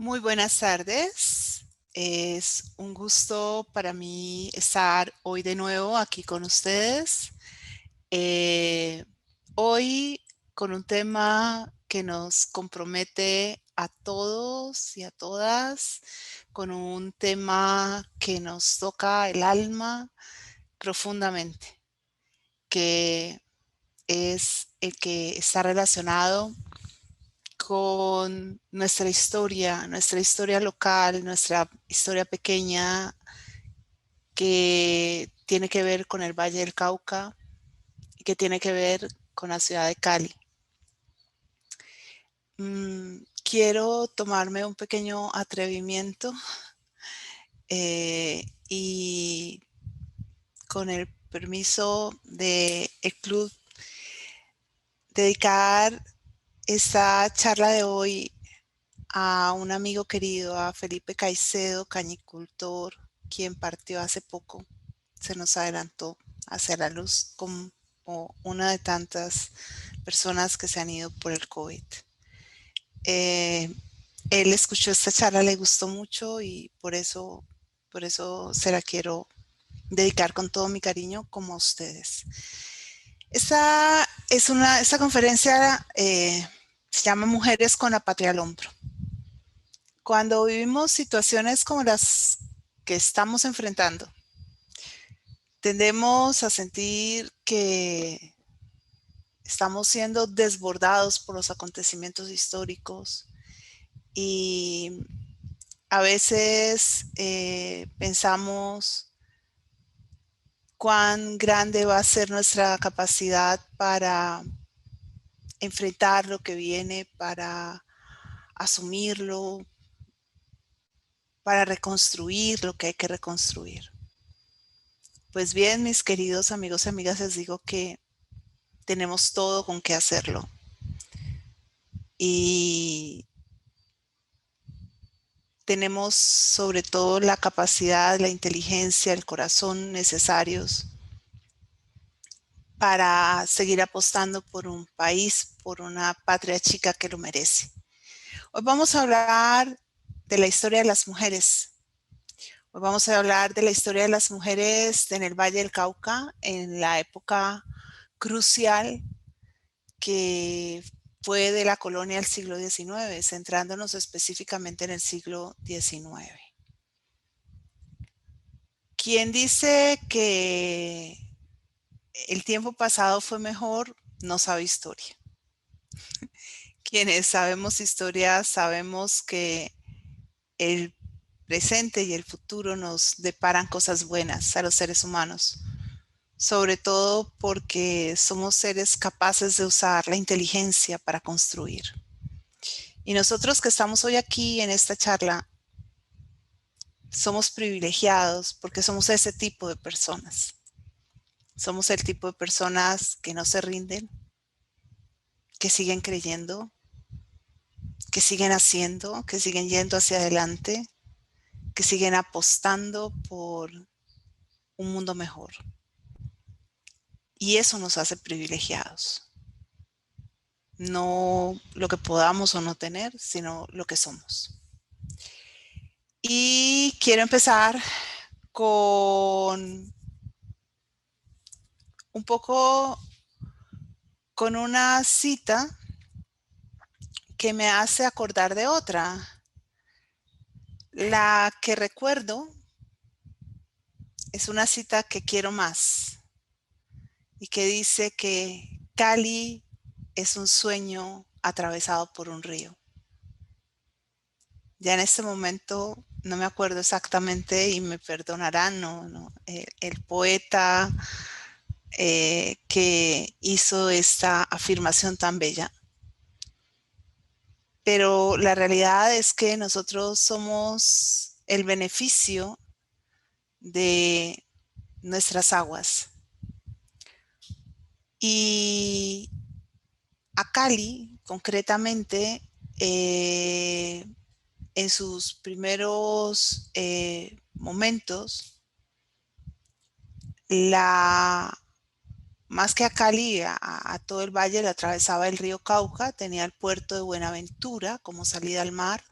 Muy buenas tardes. Es un gusto para mí estar hoy de nuevo aquí con ustedes. Eh, Hoy con un tema que nos compromete a todos y a todas, con un tema que nos toca el alma profundamente, que es el que está relacionado con nuestra historia local, nuestra historia pequeña que tiene que ver con el Valle del Cauca y que tiene que ver con la ciudad de Cali. Quiero tomarme un pequeño atrevimiento y con el permiso del club dedicar esta charla de hoy a un amigo querido, a Felipe Caicedo, cañicultor, quien partió hace poco, se nos adelantó hacia la luz como una de tantas personas que se han ido por el COVID. Eh, Él escuchó esta charla, le gustó mucho y por eso se la quiero dedicar con todo mi cariño como a ustedes. Esta conferencia se llama Mujeres con la Patria al Hombro. Cuando vivimos situaciones como las que estamos enfrentando, tendemos a sentir que estamos siendo desbordados por los acontecimientos históricos y a veces pensamos cuán grande va a ser nuestra capacidad para enfrentar lo que viene, para asumirlo, para reconstruir lo que hay que reconstruir. Pues bien, mis queridos amigos y amigas, les digo que tenemos todo con qué hacerlo. Y tenemos sobre todo la capacidad, la inteligencia, el corazón necesarios para seguir apostando por un país, por una patria chica que lo merece. Hoy vamos a hablar de la historia de las mujeres. Hoy vamos a hablar de la historia de las mujeres en el Valle del Cauca, en la época crucial que fue de la colonia del siglo XIX, centrándonos específicamente en el siglo XIX. Quien dice que el tiempo pasado fue mejor, no sabe historia. Quienes sabemos historia sabemos que el presente y el futuro nos deparan cosas buenas a los seres humanos, sobre todo porque somos seres capaces de usar la inteligencia para construir. Y nosotros que estamos hoy aquí en esta charla, somos privilegiados porque somos ese tipo de personas. Somos el tipo de personas que no se rinden, que siguen creyendo, que siguen haciendo, que siguen yendo hacia adelante, que siguen apostando por un mundo mejor. Y eso nos hace privilegiados. No lo que podamos o no tener, sino lo que somos. Y quiero empezar con un poco con una cita que me hace acordar de otra. La que recuerdo es una cita que quiero más y que dice que Cali es un sueño atravesado por un río. Ya en este momento no me acuerdo exactamente y me perdonarán, el poeta que hizo esta afirmación tan bella. Pero la realidad es que nosotros somos el beneficio de nuestras aguas. Y a Cali, concretamente, en sus primeros momentos, más que a Cali, a todo el valle le atravesaba el río Cauca, tenía el puerto de Buenaventura como salida al mar,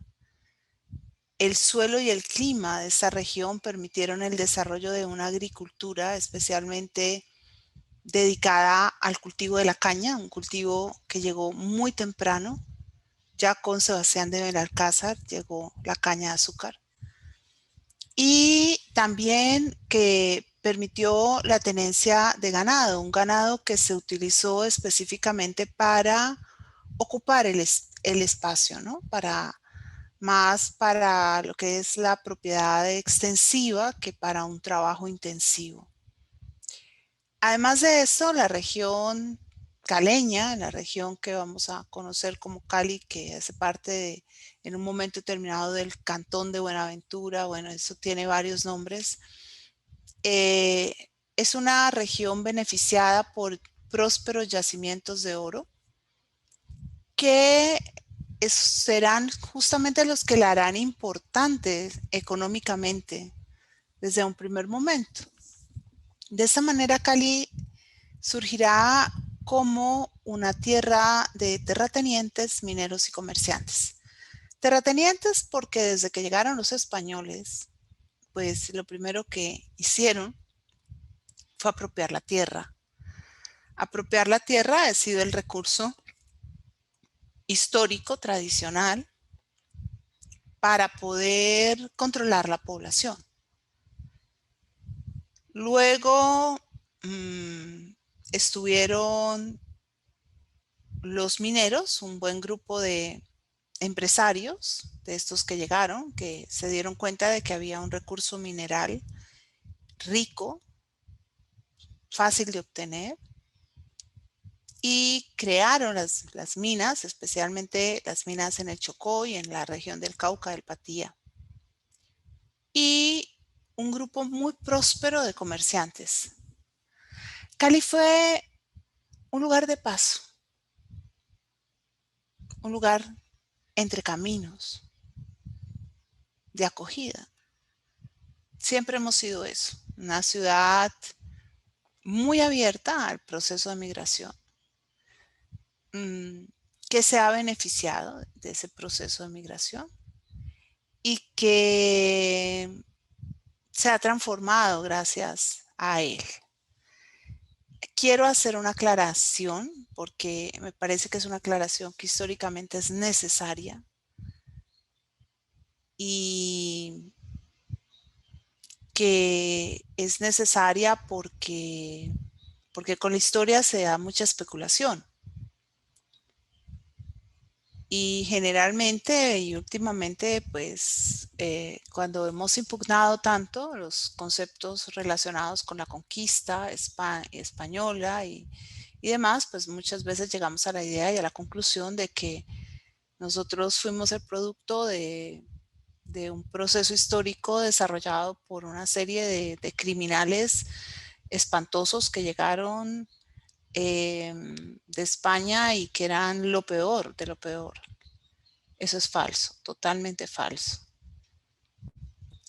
el suelo y el clima de esta región permitieron el desarrollo de una agricultura especialmente dedicada al cultivo de la caña, un cultivo que llegó muy temprano. Ya con Sebastián de Belalcázar llegó la caña de azúcar. Y también que permitió la tenencia de ganado, un ganado que se utilizó específicamente para ocupar el espacio, ¿no? Más para lo que es la propiedad extensiva que para un trabajo intensivo. Además de eso, la región caleña, la región que vamos a conocer como Cali, que hace parte en un momento determinado del Cantón de Buenaventura, bueno, eso tiene varios nombres, eh, es una región beneficiada por prósperos yacimientos de oro que serán justamente los que la harán importante económicamente desde un primer momento. De esa manera, Cali surgirá como una tierra de terratenientes, mineros y comerciantes. Terratenientes porque desde que llegaron los españoles, pues lo primero que hicieron fue apropiar la tierra. Apropiar la tierra ha sido el recurso histórico, tradicional, para poder controlar la población. Luego estuvieron los mineros, un buen grupo de empresarios, de estos que llegaron, que se dieron cuenta de que había un recurso mineral rico, fácil de obtener, y crearon las minas, especialmente las minas en el Chocó y en la región del Cauca, del Patía. Y un grupo muy próspero de comerciantes. Cali fue un lugar de paso, un lugar entre caminos, de acogida. Siempre hemos sido eso, una ciudad muy abierta al proceso de migración, que se ha beneficiado de ese proceso de migración y que se ha transformado gracias a él. Quiero hacer una aclaración porque me parece que es una aclaración que históricamente es necesaria y que es necesaria porque con la historia se da mucha especulación. Y generalmente y últimamente, pues, cuando hemos impugnado tanto los conceptos relacionados con la conquista española y demás, pues muchas veces llegamos a la idea y a la conclusión de que nosotros fuimos el producto de un proceso histórico desarrollado por una serie de criminales espantosos que llegaron de España y que eran lo peor de lo peor. Eso es falso, totalmente falso.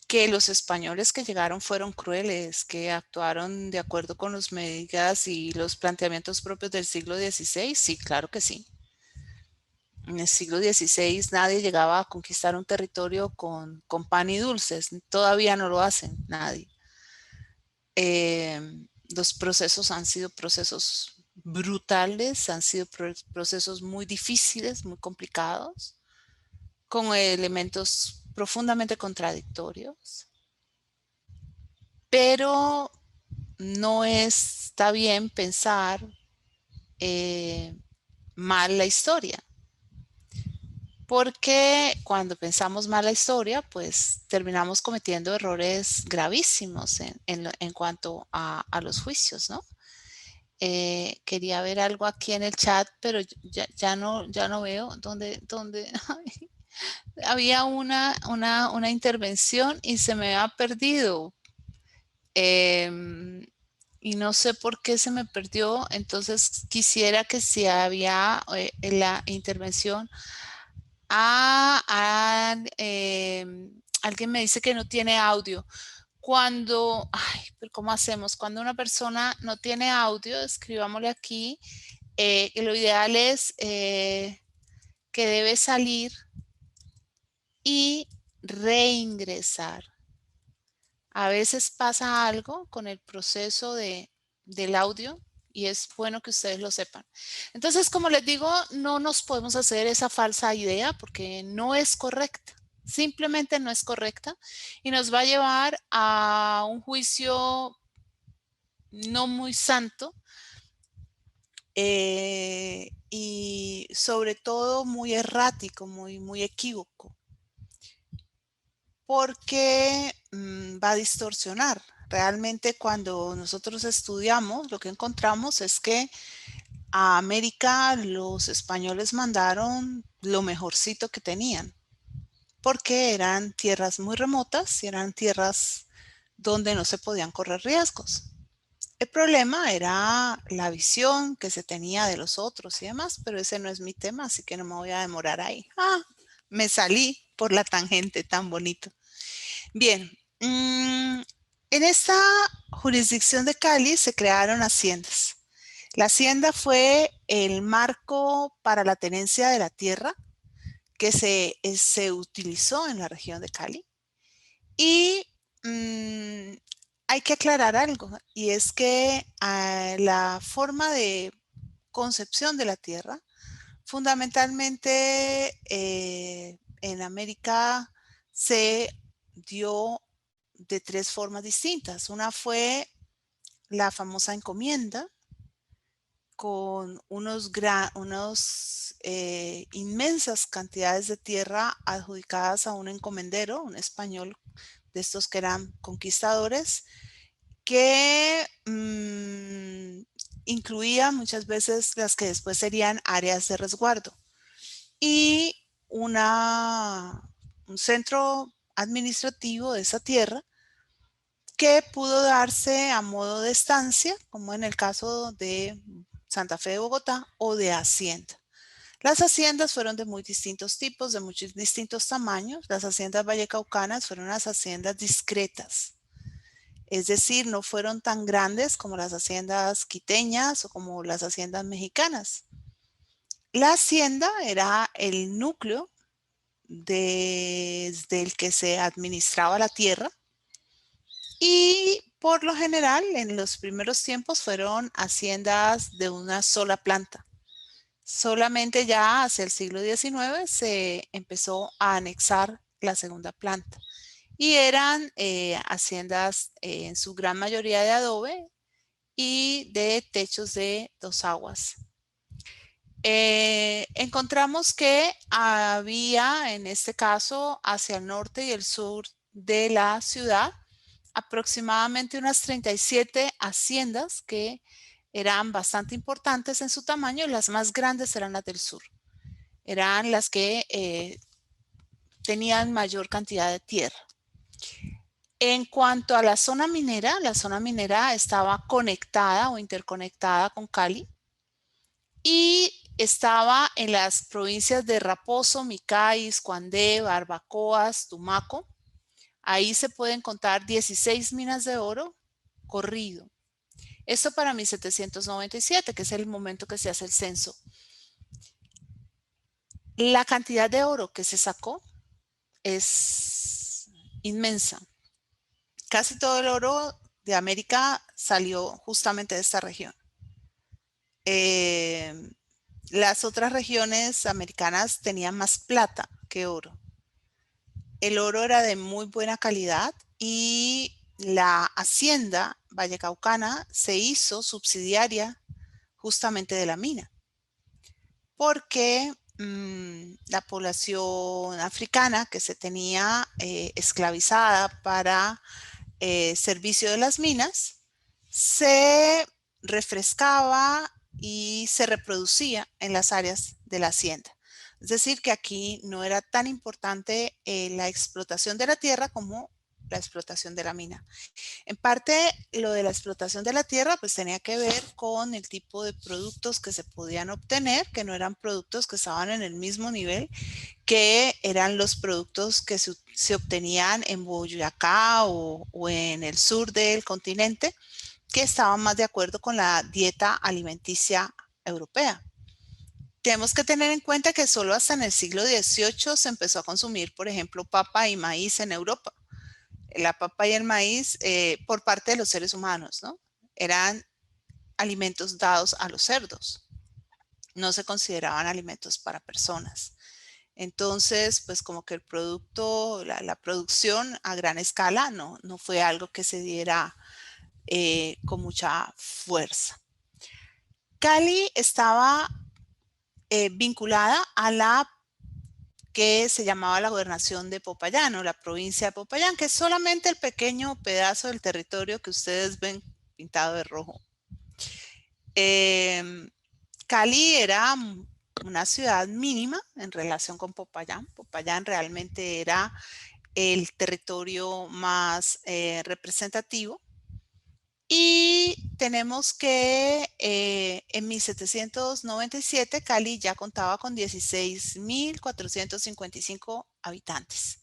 Que los españoles que llegaron fueron crueles, que actuaron de acuerdo con las medidas y los planteamientos propios del siglo XVI, sí, claro que sí. En el siglo XVI nadie llegaba a conquistar un territorio con pan y dulces, todavía no lo hacen nadie. Los procesos han sido procesos brutales, han sido procesos muy difíciles, muy complicados, con elementos profundamente contradictorios, pero no está bien pensar mal la historia, porque cuando pensamos mal la historia, pues terminamos cometiendo errores gravísimos en cuanto a los juicios, ¿no? Quería ver algo aquí en el chat, pero ya no veo dónde había una intervención y se me ha perdido. Y no sé por qué se me perdió, entonces quisiera que si había la intervención. Alguien me dice que no tiene audio. Pero ¿cómo hacemos? Cuando una persona no tiene audio, escribámosle aquí, lo ideal es que debe salir y reingresar. A veces pasa algo con el proceso del audio y es bueno que ustedes lo sepan. Entonces, como les digo, no nos podemos hacer esa falsa idea porque no es correcta. Simplemente no es correcta y nos va a llevar a un juicio no muy santo y sobre todo muy errático, muy equívoco, porque va a distorsionar. Realmente cuando nosotros estudiamos, lo que encontramos es que a América los españoles mandaron lo mejorcito que tenían, porque eran tierras muy remotas y eran tierras donde no se podían correr riesgos. El problema era la visión que se tenía de los otros y demás, pero ese no es mi tema, así que no me voy a demorar ahí. Me salí por la tangente tan bonito. Bien, en esta jurisdicción de Cali se crearon haciendas. La hacienda fue el marco para la tenencia de la tierra que se utilizó en la región de Cali. Y hay que aclarar algo, y es que la forma de concepción de la tierra, fundamentalmente en América se dio de tres formas distintas. Una fue la famosa encomienda, con inmensas cantidades de tierra adjudicadas a un encomendero, un español de estos que eran conquistadores, que incluía muchas veces las que después serían áreas de resguardo y un centro administrativo de esa tierra que pudo darse a modo de estancia, como en el caso de Santa Fe de Bogotá, o de hacienda. Las haciendas fueron de muy distintos tipos, de muchos distintos tamaños. Las haciendas vallecaucanas fueron unas haciendas discretas, es decir, no fueron tan grandes como las haciendas quiteñas o como las haciendas mexicanas. La hacienda era el núcleo desde el que se administraba la tierra y por lo general en los primeros tiempos fueron haciendas de una sola planta. Solamente ya hacia el siglo XIX se empezó a anexar la segunda planta y eran haciendas en su gran mayoría de adobe y de techos de dos aguas. Encontramos que había, en este caso, hacia el norte y el sur de la ciudad, aproximadamente unas 37 haciendas que eran bastante importantes en su tamaño y las más grandes eran las del sur. Eran las que tenían mayor cantidad de tierra. En cuanto a la zona minera estaba conectada o interconectada con Cali y estaba en las provincias de Raposo, Micais, Cuandé, Barbacoas, Tumaco. Ahí se pueden contar 16 minas de oro corrido. Esto para 1797, que es el momento que se hace el censo. La cantidad de oro que se sacó es inmensa. Casi todo el oro de América salió justamente de esta región. Las otras regiones americanas tenían más plata que oro. El oro era de muy buena calidad y la hacienda vallecaucana se hizo subsidiaria justamente de la mina, porque la población africana que se tenía esclavizada para servicio de las minas se refrescaba y se reproducía en las áreas de la hacienda. Es decir, que aquí no era tan importante la explotación de la tierra como la explotación de la mina. En parte, lo de la explotación de la tierra pues tenía que ver con el tipo de productos que se podían obtener, que no eran productos que estaban en el mismo nivel que eran los productos que se obtenían en Boyacá o en el sur del continente, que estaban más de acuerdo con la dieta alimenticia europea. Tenemos que tener en cuenta que solo hasta en el siglo XVIII se empezó a consumir, por ejemplo, papa y maíz en Europa. La papa y el maíz por parte de los seres humanos, ¿no? Eran alimentos dados a los cerdos, no se consideraban alimentos para personas. Entonces, pues como que el producto, la producción a gran escala no fue algo que se diera con mucha fuerza. Cali estaba vinculada a la que se llamaba la gobernación de Popayán o la provincia de Popayán, que es solamente el pequeño pedazo del territorio que ustedes ven pintado de rojo. Cali era una ciudad mínima en relación con Popayán. Popayán realmente era el territorio más representativo. Y tenemos que en 1797 Cali ya contaba con 16.455 habitantes.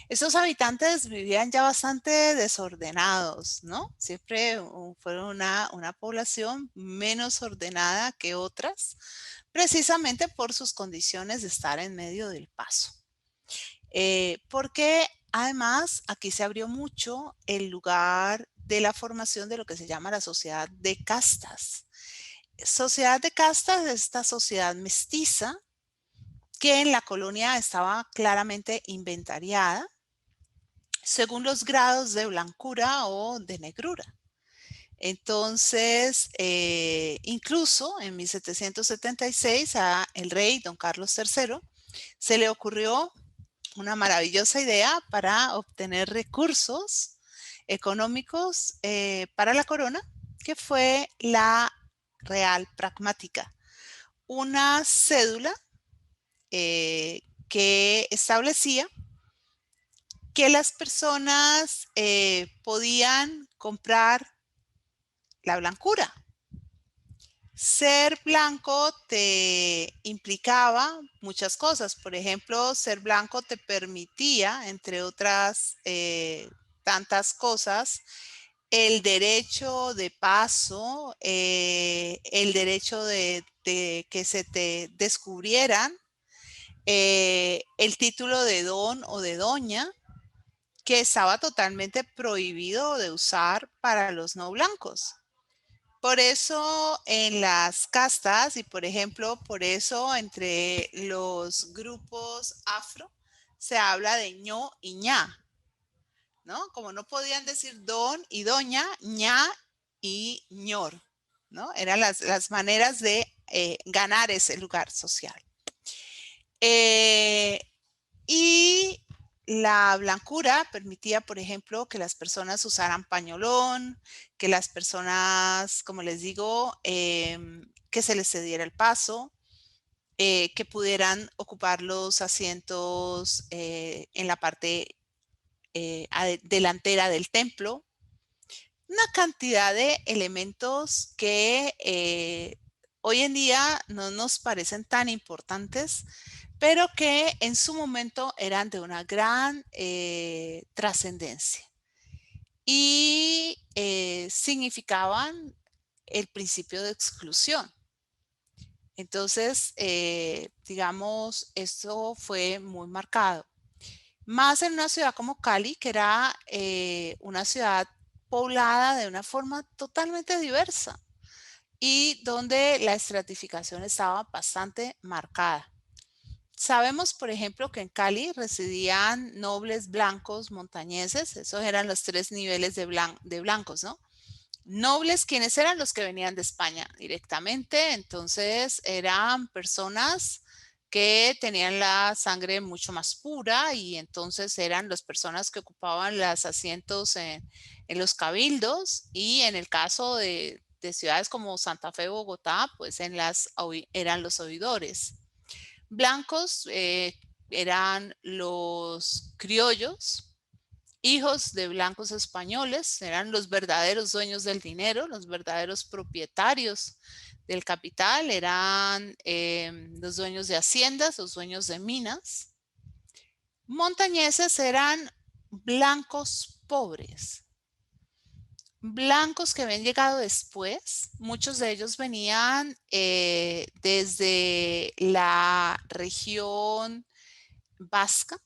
Esos habitantes vivían ya bastante desordenados, ¿no? Siempre fueron una población menos ordenada que otras, precisamente por sus condiciones de estar en medio del paso. Porque además aquí se abrió mucho el lugar de la formación de lo que se llama la sociedad de castas. Sociedad de castas es esta sociedad mestiza que en la colonia estaba claramente inventariada según los grados de blancura o de negrura. Entonces, incluso en 1776 a el rey don Carlos III se le ocurrió una maravillosa idea para obtener recursos económicos para la corona, que fue la Real Pragmática, una cédula que establecía que las personas podían comprar la blancura. Ser blanco te implicaba muchas cosas. Por ejemplo, ser blanco te permitía, entre otras tantas cosas, el derecho de paso, el derecho de que se te descubrieran, el título de don o de doña, que estaba totalmente prohibido de usar para los no blancos. Por eso en las castas y por ejemplo, por eso entre los grupos afro se habla de ño y ña, ¿no? Como no podían decir don y doña, ña y ñor, ¿no? Eran las maneras de ganar ese lugar social. Y la blancura permitía, por ejemplo, que las personas usaran pañolón, que las personas, como les digo, que se les cediera el paso, que pudieran ocupar los asientos en la parte delantera del templo. Una cantidad de elementos que hoy en día no nos parecen tan importantes, pero que en su momento eran de una gran trascendencia y significaban el principio de exclusión. Entonces, digamos, esto fue muy marcado. Más en una ciudad como Cali, que era una ciudad poblada de una forma totalmente diversa y donde la estratificación estaba bastante marcada. Sabemos, por ejemplo, que en Cali residían nobles blancos montañeses, esos eran los tres niveles de blancos, ¿no? Nobles, quienes eran los que venían de España directamente, entonces eran personas que tenían la sangre mucho más pura y entonces eran las personas que ocupaban los asientos en los cabildos y en el caso de ciudades como Santa Fe, Bogotá, pues eran los oidores. Blancos eran los criollos, hijos de blancos españoles, eran los verdaderos dueños del dinero, los verdaderos propietarios del capital, eran los dueños de haciendas, los dueños de minas. Montañeses eran blancos pobres. blancos que habían llegado después, muchos de ellos venían desde la región vasca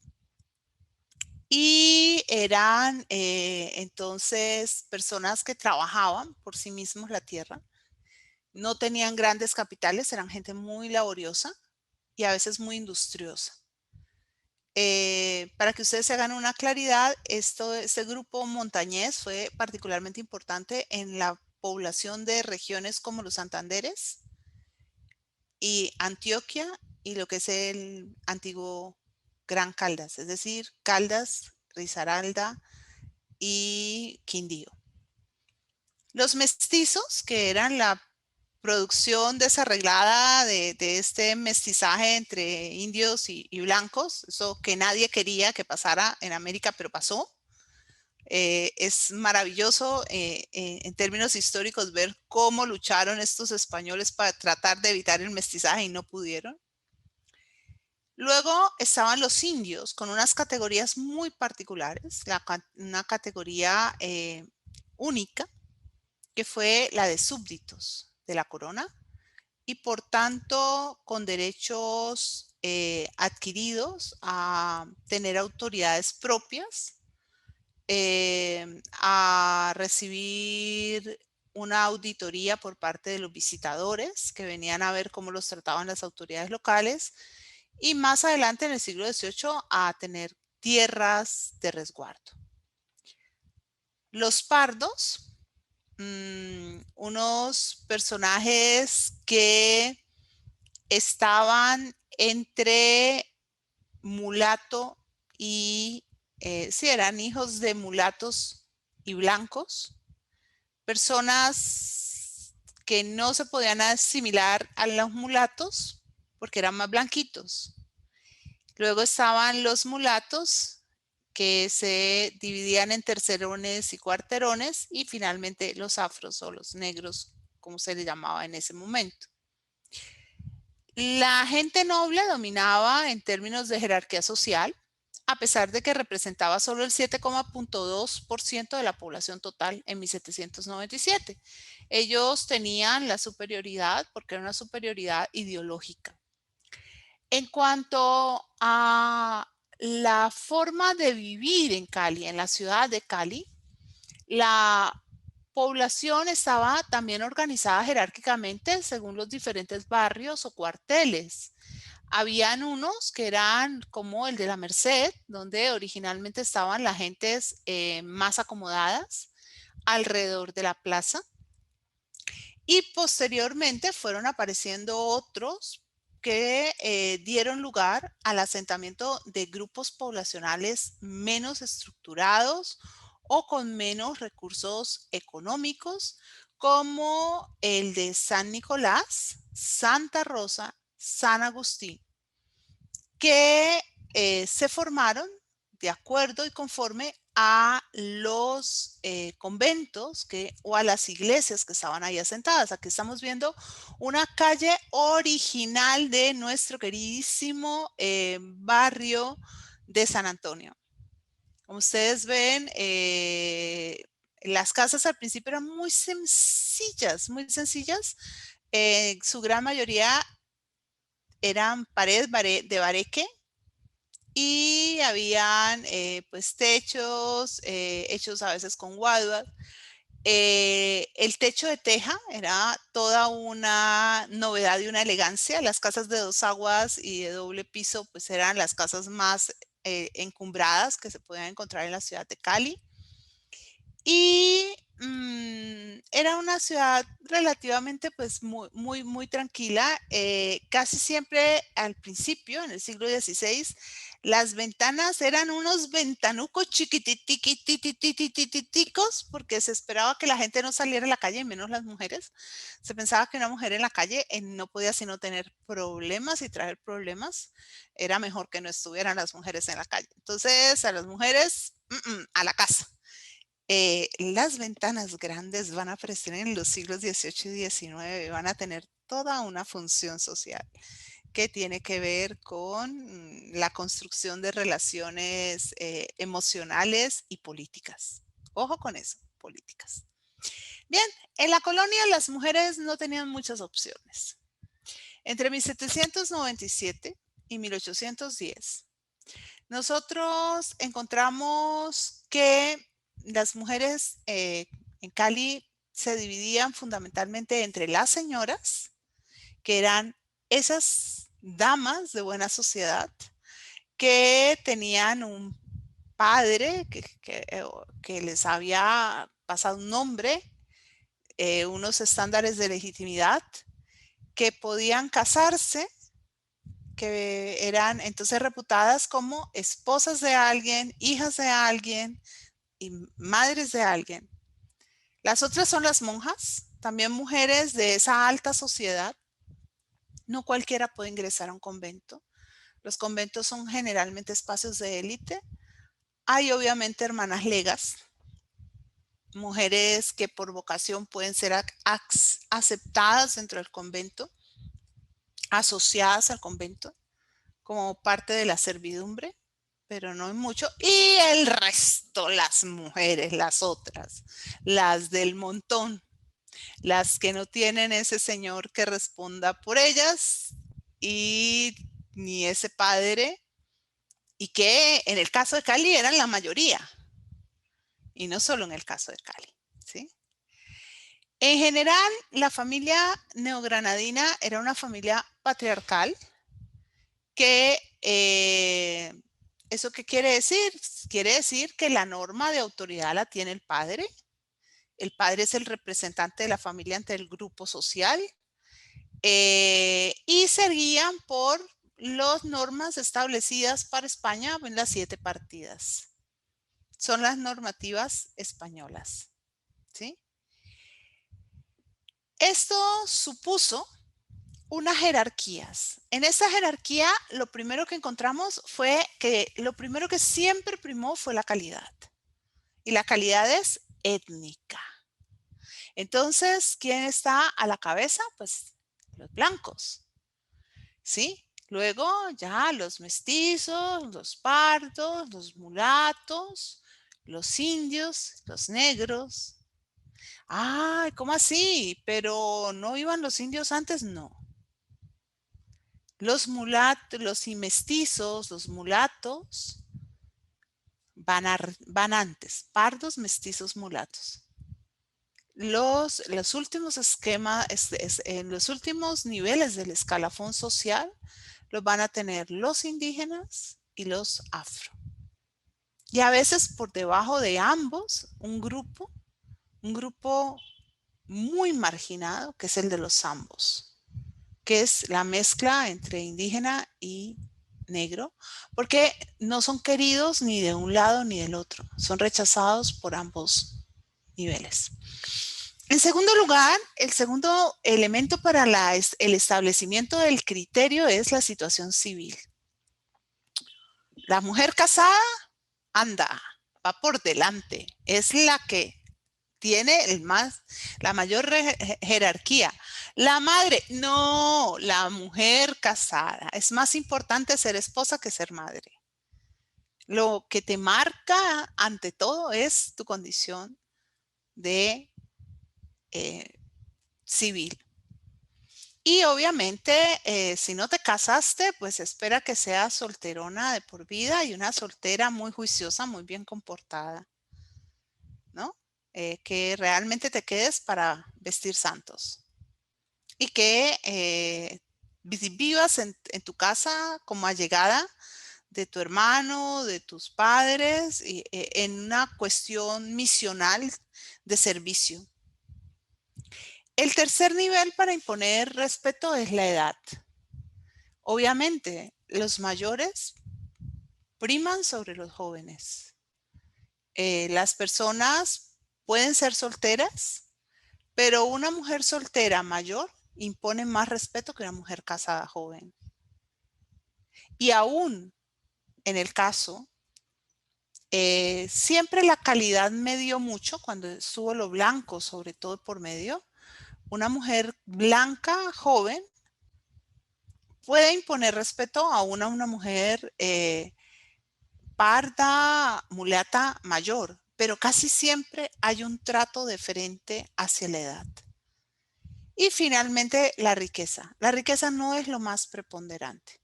y eran entonces personas que trabajaban por sí mismos la tierra, no tenían grandes capitales, eran gente muy laboriosa y a veces muy industriosa. Para que ustedes se hagan una claridad, este grupo montañés fue particularmente importante en la población de regiones como los Santanderes y Antioquia y lo que es el antiguo Gran Caldas, es decir, Caldas, Risaralda y Quindío. Los mestizos, que eran la producción desarreglada de este mestizaje entre indios y blancos, eso que nadie quería que pasara en América, pero pasó. Es maravilloso en términos históricos ver cómo lucharon estos españoles para tratar de evitar el mestizaje y no pudieron. Luego estaban los indios con unas categorías muy particulares, una categoría única que fue la de súbditos de la corona y por tanto con derechos adquiridos a tener autoridades propias, a recibir una auditoría por parte de los visitadores que venían a ver cómo los trataban las autoridades locales y más adelante en el siglo XVIII a tener tierras de resguardo. Los pardos, unos personajes que estaban entre mulato y, sí, eran hijos de mulatos y blancos, personas que no se podían asimilar a los mulatos porque eran más blanquitos. Luego estaban los mulatos que se dividían en tercerones y cuarterones y finalmente los afros o los negros, como se les llamaba en ese momento. La gente noble dominaba en términos de jerarquía social, a pesar de que representaba solo el 7,2% de la población total en 1797. Ellos tenían la superioridad porque era una superioridad ideológica. En cuanto a la forma de vivir en Cali, en la ciudad de Cali, la población estaba también organizada jerárquicamente según los diferentes barrios o cuarteles. Habían unos que eran como el de la Merced, donde originalmente estaban las gentes más acomodadas alrededor de la plaza. Y posteriormente fueron apareciendo otros que dieron lugar al asentamiento de grupos poblacionales menos estructurados o con menos recursos económicos, como el de San Nicolás, Santa Rosa, San Agustín, que se formaron de acuerdo y conforme a los conventos o a las iglesias que estaban ahí asentadas. Aquí estamos viendo una calle original de nuestro queridísimo barrio de San Antonio. Como ustedes ven, las casas al principio eran muy sencillas, muy sencillas. Su gran mayoría eran paredes de bareque y habían pues techos hechos a veces con guaduas. El techo de teja era toda una novedad y una elegancia. Las casas de dos aguas y de doble piso pues eran las casas más encumbradas que se podían encontrar en la ciudad de Cali. Y era una ciudad relativamente pues muy tranquila. Casi siempre al principio, en el siglo XVI, las ventanas eran unos ventanucos chiquitititicos porque se esperaba que la gente no saliera a la calle, y menos las mujeres. Se pensaba que una mujer en la calle no podía sino tener problemas y traer problemas. Era mejor que no estuvieran las mujeres en la calle. Entonces, a las mujeres, a la casa. Las ventanas grandes van a aparecer en los siglos XVIII y XIX y van a tener toda una función social que tiene que ver con la construcción de relaciones emocionales y políticas. Ojo con eso, políticas. Bien, en la colonia las mujeres no tenían muchas opciones. Entre 1797 y 1810, nosotros encontramos que las mujeres en Cali se dividían fundamentalmente entre las señoras, que eran esas damas de buena sociedad, que tenían un padre que les había pasado un nombre, unos estándares de legitimidad, que podían casarse, que eran entonces reputadas como esposas de alguien, hijas de alguien y madres de alguien. Las otras son las monjas, también mujeres de esa alta sociedad. No cualquiera puede ingresar a un convento. Los conventos son generalmente espacios de élite. Hay obviamente hermanas legas, mujeres que por vocación pueden ser aceptadas dentro del convento, asociadas al convento como parte de la servidumbre, pero no hay mucho. Y el resto, las mujeres, las otras, las del montón, las que no tienen ese señor que responda por ellas y ni ese padre, y que en el caso de Cali eran la mayoría, y no solo en el caso de Cali, ¿sí? En general, la familia neogranadina era una familia patriarcal que, ¿eso qué quiere decir? Quiere decir que la norma de autoridad la tiene el padre. El padre es el representante de la familia ante el grupo social, y se guían por las normas establecidas para España en las 7 partidas. Son las normativas españolas, ¿sí? Esto supuso unas jerarquías. En esa jerarquía, lo primero que encontramos fue que lo primero que siempre primó fue la calidad. Y la calidad es étnica. Entonces, ¿quién está a la cabeza? Pues los blancos, ¿sí? Luego ya los mestizos, los pardos, los mulatos, los indios, los negros. Ay, ¿cómo así? ¿Pero no iban los indios antes? No. Los mulatos, los mestizos, los mulatos van antes, pardos, mestizos, mulatos. Los últimos esquemas, en los últimos niveles del escalafón social, los van a tener los indígenas y los afro. Y a veces por debajo de ambos, un grupo muy marginado, que es el de los zambos, que es la mezcla entre indígena y negro, porque no son queridos ni de un lado ni del otro, son rechazados por ambos niveles. En segundo lugar, el segundo elemento para el establecimiento del criterio es la situación civil. La mujer casada anda, va por delante, es la que tiene la mayor jerarquía. La madre, no, la mujer casada. Es más importante ser esposa que ser madre. Lo que te marca ante todo es tu condición de civil. Y obviamente, si no te casaste, pues espera que seas solterona de por vida y una soltera muy juiciosa, muy bien comportada, ¿no? Que realmente te quedes para vestir santos. Y que vivas en tu casa como allegada de tu hermano, de tus padres, y, en una cuestión misional de servicio. El tercer nivel para imponer respeto es la edad. Obviamente, los mayores priman sobre los jóvenes. Las personas pueden ser solteras, pero una mujer soltera mayor impone más respeto que una mujer casada joven. Y aún en el caso, siempre la calidad me dio mucho cuando subo lo blanco, sobre todo por medio. Una mujer blanca, joven, puede imponer respeto a una mujer parda, mulata, mayor, pero casi siempre hay un trato diferente hacia la edad. Y finalmente, la riqueza. La riqueza no es lo más preponderante.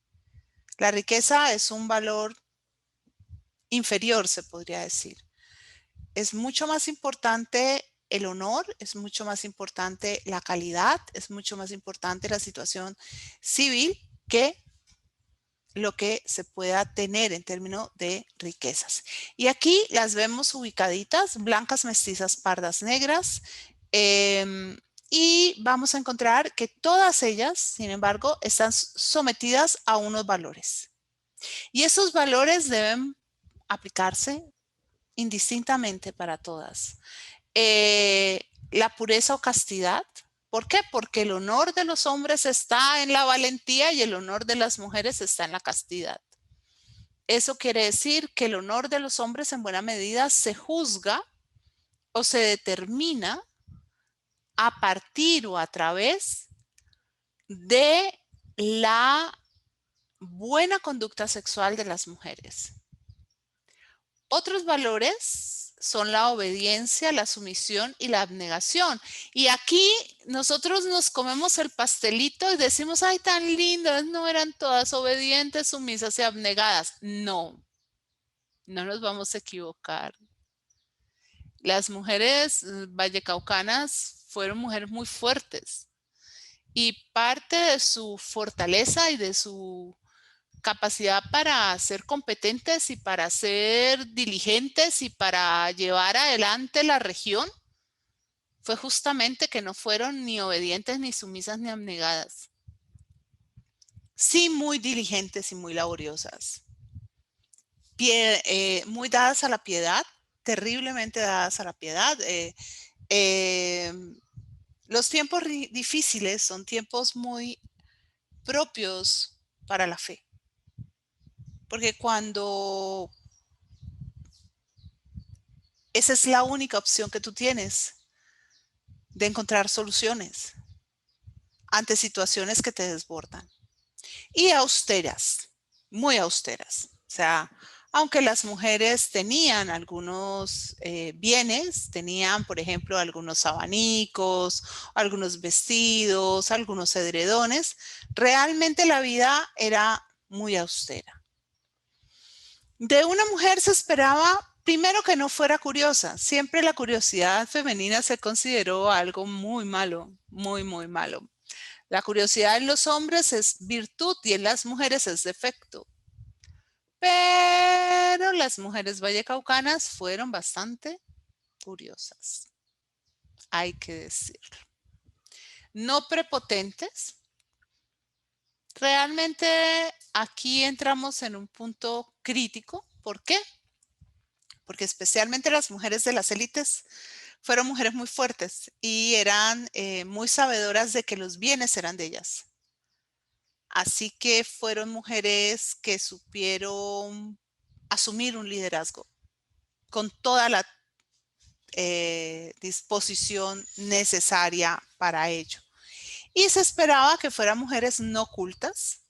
La riqueza es un valor inferior, se podría decir. Es mucho más importante el honor, es mucho más importante la calidad, es mucho más importante la situación civil que lo que se pueda tener en términos de riquezas. Y aquí las vemos ubicaditas, blancas, mestizas, pardas, negras. Y vamos a encontrar que todas ellas, sin embargo, están sometidas a unos valores. Y esos valores deben aplicarse indistintamente para todas. La pureza o castidad. ¿Por qué? Porque el honor de los hombres está en la valentía y el honor de las mujeres está en la castidad. Eso quiere decir que el honor de los hombres en buena medida se juzga o se determina a partir o a través de la buena conducta sexual de las mujeres. Otros valores son la obediencia, la sumisión y la abnegación. Y aquí nosotros nos comemos el pastelito y decimos, ay, tan lindas, no eran todas obedientes, sumisas y abnegadas. No, no nos vamos a equivocar. Las mujeres vallecaucanas fueron mujeres muy fuertes y parte de su fortaleza y de su capacidad para ser competentes y para ser diligentes y para llevar adelante la región fue justamente que no fueron ni obedientes, ni sumisas, ni abnegadas. Sí, muy diligentes y muy laboriosas. Muy dadas a la piedad, terriblemente dadas a la piedad. Los tiempos difíciles son tiempos muy propios para la fe. Porque cuando esa es la única opción que tú tienes de encontrar soluciones ante situaciones que te desbordan. Y austeras, muy austeras. O sea, aunque las mujeres tenían algunos bienes, tenían, por ejemplo, algunos abanicos, algunos vestidos, algunos edredones, realmente la vida era muy austera. De una mujer se esperaba primero que no fuera curiosa. Siempre la curiosidad femenina se consideró algo muy malo, muy, muy malo. La curiosidad en los hombres es virtud y en las mujeres es defecto. Pero las mujeres vallecaucanas fueron bastante curiosas, hay que decirlo. No prepotentes. Realmente aquí entramos en un punto crítico. ¿Por qué? Porque especialmente las mujeres de las élites fueron mujeres muy fuertes y eran muy sabedoras de que los bienes eran de ellas. Así que fueron mujeres que supieron asumir un liderazgo con toda la disposición necesaria para ello. Y se esperaba que fueran mujeres no cultas,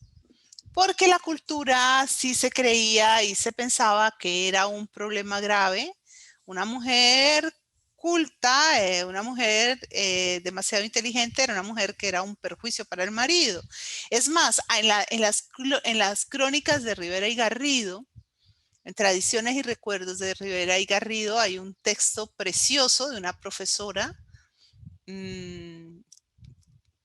porque la cultura sí se creía y se pensaba que era un problema grave. Una mujer culta, una mujer demasiado inteligente, era una mujer que era un perjuicio para el marido. Es más, en las crónicas de Rivera y Garrido, en Tradiciones y Recuerdos de Rivera y Garrido, hay un texto precioso de una profesora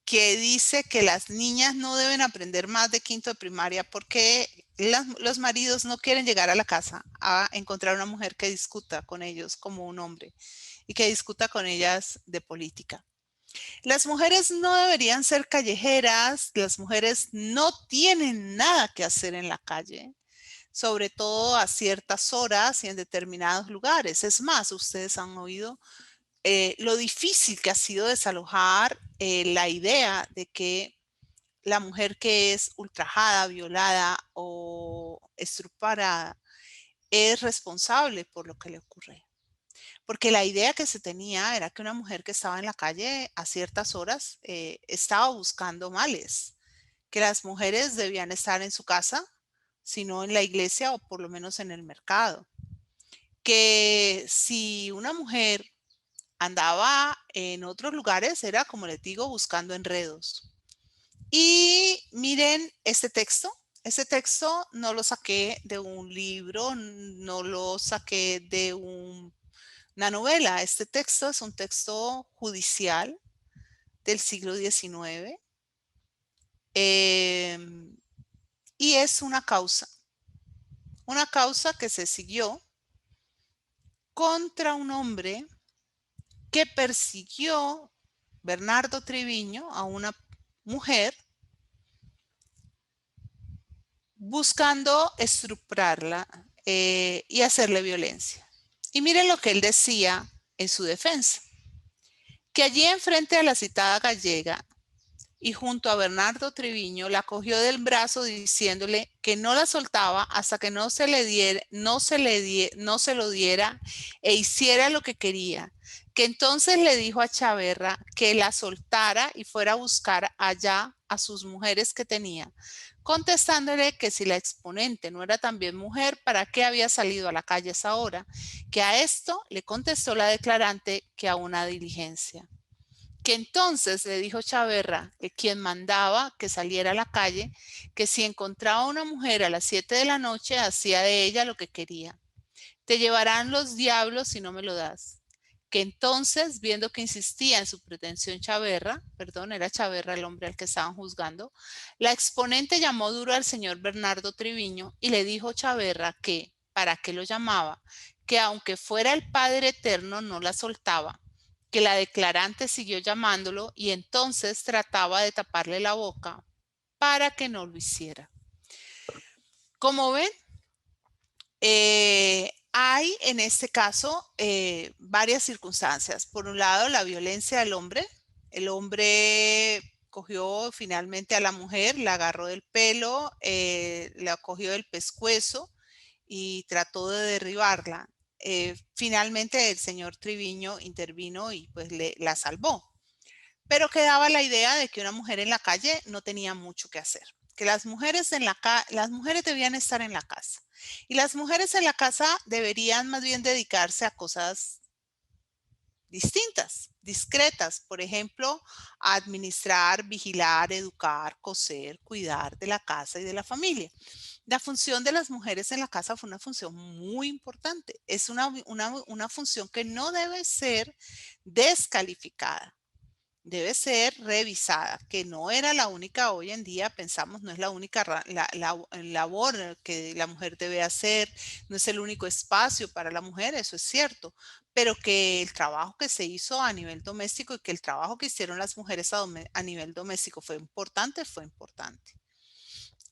que dice que las niñas no deben aprender más de quinto de primaria porque los maridos no quieren llegar a la casa a encontrar una mujer que discuta con ellos como un hombre y que discuta con ellas de política. Las mujeres no deberían ser callejeras, las mujeres no tienen nada que hacer en la calle, sobre todo a ciertas horas y en determinados lugares. Es más, ustedes han oído lo difícil que ha sido desalojar la idea de que la mujer que es ultrajada, violada o estrupada es responsable por lo que le ocurre. Porque la idea que se tenía era que una mujer que estaba en la calle a ciertas horas estaba buscando males, que las mujeres debían estar en su casa, sino en la iglesia o por lo menos en el mercado, que si una mujer andaba en otros lugares, era como les digo, buscando enredos. Y miren este texto. Este texto no lo saqué de un libro, no lo saqué de una novela. Este texto es un texto judicial del siglo XIX y es una causa que se siguió contra un hombre que persiguió Bernardo Triviño a una mujer buscando estructurarla y hacerle violencia. Y miren lo que él decía en su defensa, que allí enfrente a la citada gallega y junto a Bernardo Triviño la cogió del brazo diciéndole que no la soltaba hasta que no se lo diera e hiciera lo que quería, que entonces le dijo a Chaverra que la soltara y fuera a buscar allá a sus mujeres que tenía, contestándole que si la exponente no era también mujer, ¿para qué había salido a la calle a esa hora? Que a esto le contestó la declarante que a una diligencia. Que entonces le dijo Chaverra, que quien mandaba que saliera a la calle, que si encontraba a una mujer a las 7 de la noche, hacía de ella lo que quería. Te llevarán los diablos si no me lo das. Que entonces, viendo que insistía en su pretensión Chaverra, perdón, era Chaverra el hombre al que estaban juzgando, la exponente llamó duro al señor Bernardo Triviño y le dijo Chaverra que, ¿para qué lo llamaba? Que aunque fuera el Padre Eterno no la soltaba, que la declarante siguió llamándolo y entonces trataba de taparle la boca para que no lo hiciera. Como ven, hay en este caso varias circunstancias. Por un lado, la violencia del hombre. El hombre cogió finalmente a la mujer, la agarró del pelo, la cogió del pescuezo y trató de derribarla. Finalmente el señor Triviño intervino y pues la salvó. Pero quedaba la idea de que una mujer en la calle no tenía mucho que hacer, que las mujeres las mujeres debían estar en la casa y las mujeres en la casa deberían más bien dedicarse a cosas distintas, discretas, por ejemplo, a administrar, vigilar, educar, coser, cuidar de la casa y de la familia. La función de las mujeres en la casa fue una función muy importante, es una función que no debe ser descalificada. Debe ser revisada, que no era la única hoy en día, pensamos, no es la única labor que la mujer debe hacer, no es el único espacio para la mujer, eso es cierto, pero que el trabajo que se hizo a nivel doméstico y que el trabajo que hicieron las mujeres a nivel doméstico fue importante, fue importante.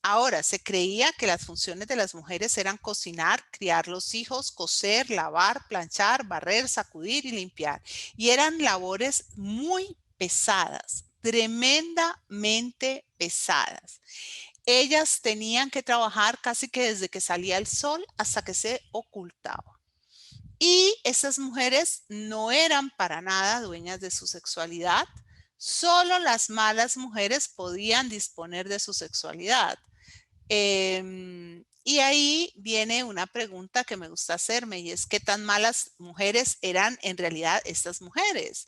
Ahora, se creía que las funciones de las mujeres eran cocinar, criar los hijos, coser, lavar, planchar, barrer, sacudir y limpiar. Y eran labores muy pesadas, tremendamente pesadas. Ellas tenían que trabajar casi que desde que salía el sol hasta que se ocultaba. Y esas mujeres no eran para nada dueñas de su sexualidad. Solo las malas mujeres podían disponer de su sexualidad. Y ahí viene una pregunta que me gusta hacerme y es qué tan malas mujeres eran en realidad estas mujeres.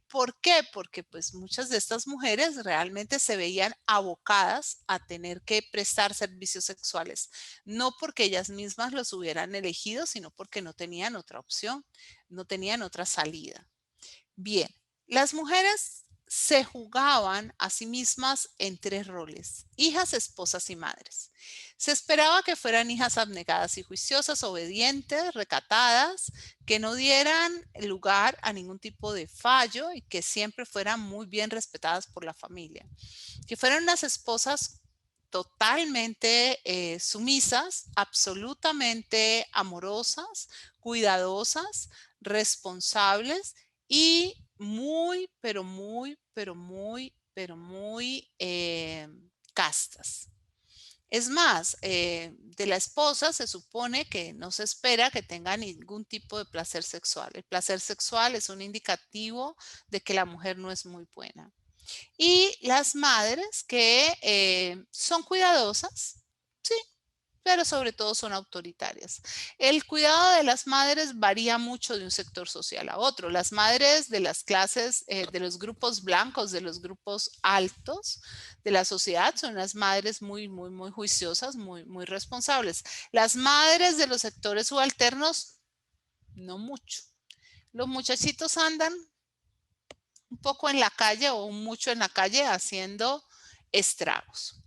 ¿Por qué? Porque pues muchas de estas mujeres realmente se veían abocadas a tener que prestar servicios sexuales, no porque ellas mismas los hubieran elegido, sino porque no tenían otra opción, no tenían otra salida. Bien, las mujeres se jugaban a sí mismas en tres roles: hijas, esposas y madres. Se esperaba que fueran hijas abnegadas y juiciosas, obedientes, recatadas, que no dieran lugar a ningún tipo de fallo y que siempre fueran muy bien respetadas por la familia. Que fueran unas esposas totalmente sumisas, absolutamente amorosas, cuidadosas, responsables y muy, pero muy, pero muy, pero muy castas. Es más, de la esposa se supone que no se espera que tenga ningún tipo de placer sexual. El placer sexual es un indicativo de que la mujer no es muy buena. Y las madres que son cuidadosas, sí, pero sobre todo son autoritarias. El cuidado de las madres varía mucho de un sector social a otro. Las madres de las clases, de los grupos blancos, de los grupos altos de la sociedad, son unas madres muy juiciosas, muy responsables. Las madres de los sectores subalternos, no mucho. Los muchachitos andan un poco en la calle o mucho en la calle haciendo estragos.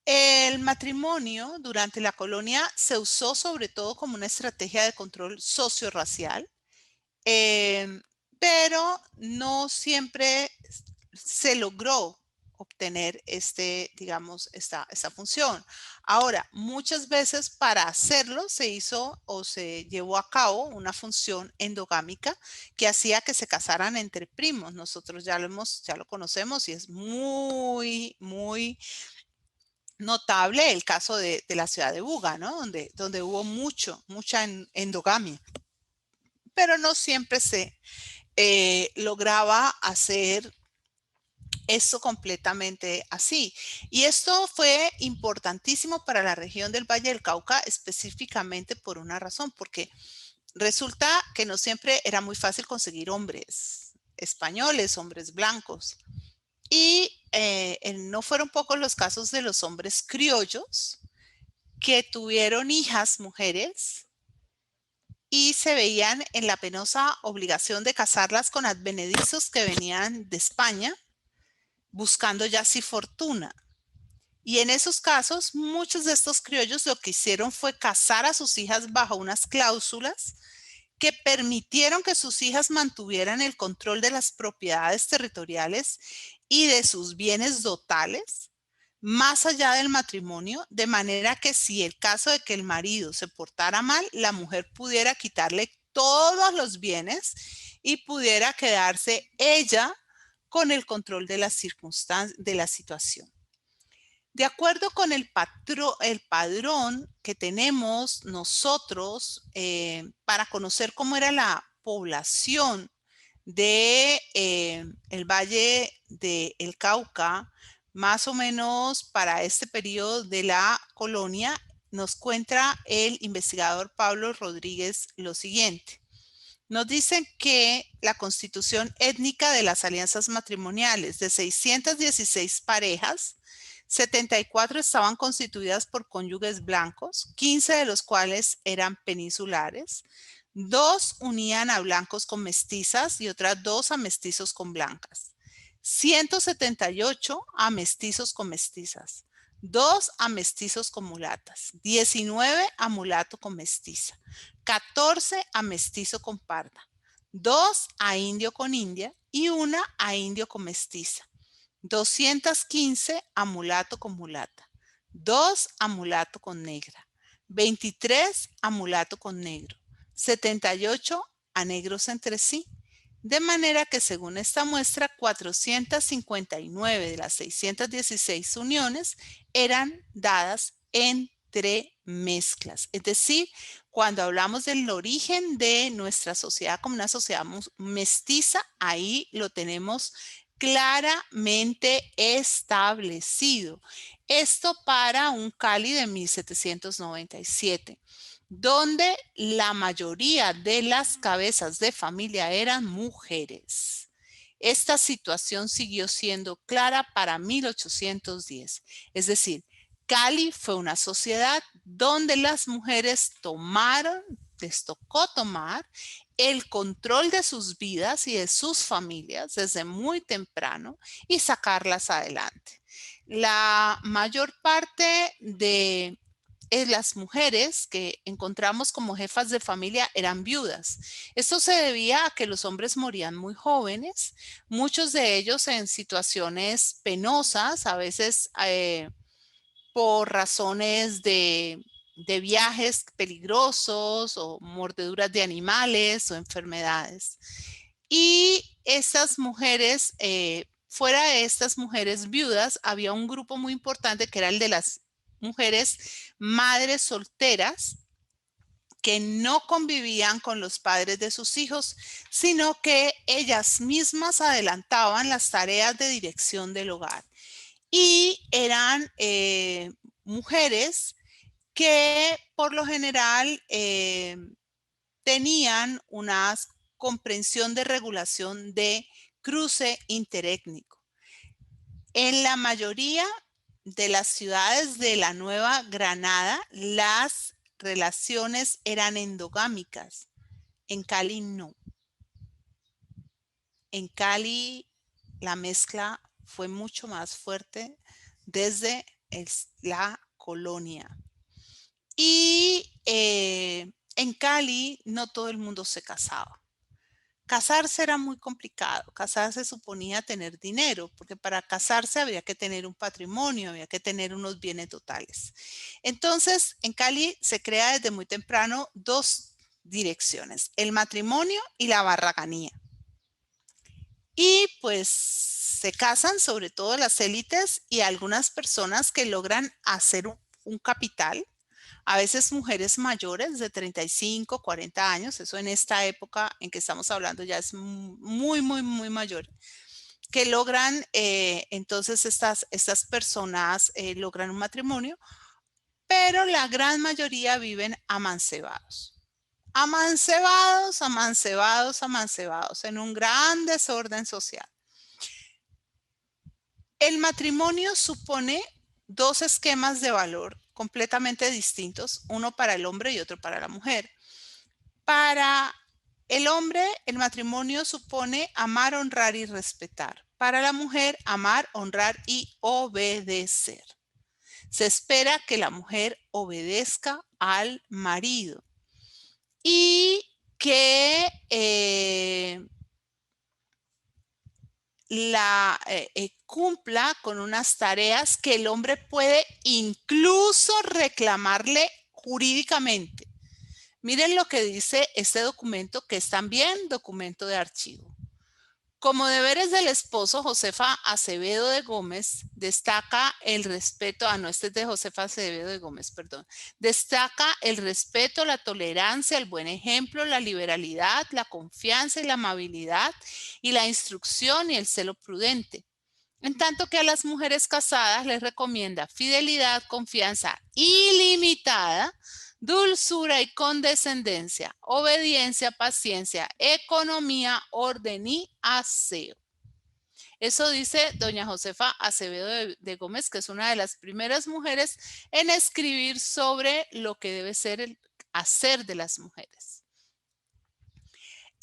El matrimonio durante la colonia se usó sobre todo como una estrategia de control socio-racial, eh, pero no siempre se logró obtener digamos, esta función. Ahora, muchas veces para hacerlo se hizo o se llevó a cabo una función endogámica que hacía que se casaran entre primos. Nosotros ya lo conocemos y es muy notable el caso de la ciudad de Buga, ¿no? Donde hubo mucha endogamia, pero no siempre se lograba hacer esto completamente así. Y esto fue importantísimo para la región del Valle del Cauca, específicamente por una razón, porque resulta que no siempre era muy fácil conseguir hombres españoles, hombres blancos. Y no fueron pocos los casos de los hombres criollos que tuvieron hijas mujeres y se veían en la penosa obligación de casarlas con advenedizos que venían de España buscando ya sí fortuna. Y en esos casos, muchos de estos criollos lo que hicieron fue casar a sus hijas bajo unas cláusulas que permitieron que sus hijas mantuvieran el control de las propiedades territoriales y de sus bienes dotales más allá del matrimonio, de manera que si el caso de que el marido se portara mal, la mujer pudiera quitarle todos los bienes y pudiera quedarse ella con el control de las circunstancias, de la situación. De acuerdo con el padrón que tenemos nosotros para conocer cómo era la población de el Valle del Cauca, más o menos para este periodo de la colonia, nos cuenta el investigador Pablo Rodríguez lo siguiente. Nos dicen que la constitución étnica de las alianzas matrimoniales de 616 parejas, 74 estaban constituidas por cónyuges blancos, 15 de los cuales eran peninsulares, 2 unían a blancos con mestizas y otras 2 a mestizos con blancas, 178 a mestizos con mestizas, 2 a mestizos con mulatas, 19 a mulato con mestiza, 14 a mestizo con parda, 2 a indio con india y 1 a indio con mestiza, 215 a mulato con mulata, 2 a mulato con negra, 23 a mulato con negro, 78 a negros entre sí. De manera que según esta muestra, 459 de las 616 uniones eran dadas entre mezclas. Es decir, cuando hablamos del origen de nuestra sociedad como una sociedad mestiza, ahí lo tenemos claramente establecido. Esto para un Cali de 1797, donde la mayoría de las cabezas de familia eran mujeres. Esta situación siguió siendo clara para 1810, es decir, Cali fue una sociedad donde las mujeres les tocó tomar el control de sus vidas y de sus familias desde muy temprano y sacarlas adelante. La mayor parte de las mujeres que encontramos como jefas de familia eran viudas. Esto se debía a que los hombres morían muy jóvenes, muchos de ellos en situaciones penosas, a veces por razones de viajes peligrosos o mordeduras de animales o enfermedades. Y estas mujeres, fuera de estas mujeres viudas, había un grupo muy importante que era el de las mujeres madres solteras que no convivían con los padres de sus hijos, sino que ellas mismas adelantaban las tareas de dirección del hogar. Y eran mujeres que por lo general tenían una comprensión de regulación de cruce interétnico. En la mayoría de las ciudades de la Nueva Granada, las relaciones eran endogámicas. En Cali no. En Cali la mezcla fue mucho más fuerte desde la colonia. Y en Cali no todo el mundo se casaba. Casarse era muy complicado. Casarse suponía tener dinero, porque para casarse había que tener un patrimonio, había que tener unos bienes totales. Entonces, en Cali se crea desde muy temprano dos direcciones, el matrimonio y la barraganía. Y pues se casan sobre todo las élites y algunas personas que logran hacer un capital, a veces mujeres mayores de 35, 40 años, eso en esta época en que estamos hablando ya es muy, muy, muy mayor, que logran, entonces estas personas logran un matrimonio, pero la gran mayoría viven amancebados. Amancebados, amancebados, amancebados, en un gran desorden social. El matrimonio supone dos esquemas de valor completamente distintos, uno para el hombre y otro para la mujer. Para el hombre, el matrimonio supone amar, honrar y respetar. Para la mujer, amar, honrar y obedecer. Se espera que la mujer obedezca al marido y que cumpla con unas tareas que el hombre puede incluso reclamarle jurídicamente. Miren lo que dice este documento, que es también documento de archivo. Como deberes del esposo, Josefa Acevedo de Gómez destaca el respeto, este es de Josefa Acevedo de Gómez, perdón, destaca el respeto, la tolerancia, el buen ejemplo, la liberalidad, la confianza y la amabilidad y la instrucción y el celo prudente. En tanto que a las mujeres casadas les recomienda fidelidad, confianza ilimitada, dulzura y condescendencia, obediencia, paciencia, economía, orden y aseo. Eso dice doña Josefa Acevedo de Gómez, que es una de las primeras mujeres en escribir sobre lo que debe ser el hacer de las mujeres.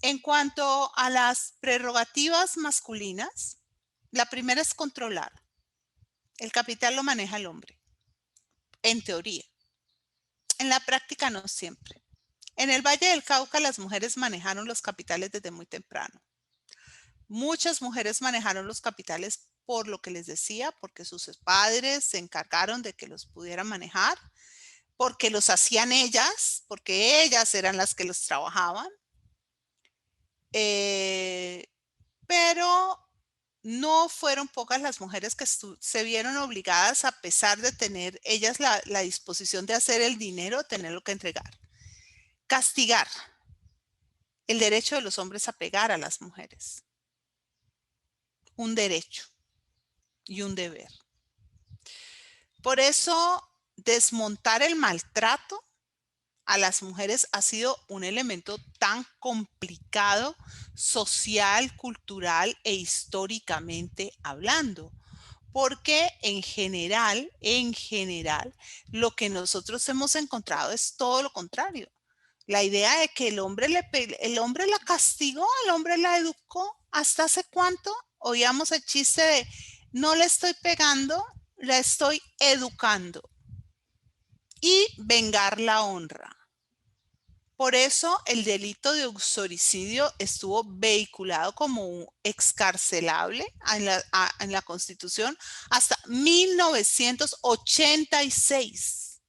En cuanto a las prerrogativas masculinas, la primera es controlar. El capital lo maneja el hombre, en teoría. En la práctica no siempre. En el Valle del Cauca las mujeres manejaron los capitales desde muy temprano. Muchas mujeres manejaron los capitales por lo que les decía, porque sus padres se encargaron de que los pudieran manejar, porque los hacían ellas, porque ellas eran las que los trabajaban. Pero no fueron pocas las mujeres que se vieron obligadas, a pesar de tener ellas la disposición de hacer el dinero, tenerlo que entregar. Castigar. El derecho de los hombres a pegar a las mujeres. Un derecho y un deber. Por eso, desmontar el maltrato a las mujeres ha sido un elemento tan complicado social, cultural e históricamente hablando. Porque en general, lo que nosotros hemos encontrado es todo lo contrario. La idea de que el hombre la castigó, el hombre la educó. ¿Hasta hace cuánto oíamos el chiste de no le estoy pegando, la estoy educando? Y vengar la honra. Por eso el delito de uxoricidio estuvo vehiculado como excarcelable en la Constitución hasta 1986.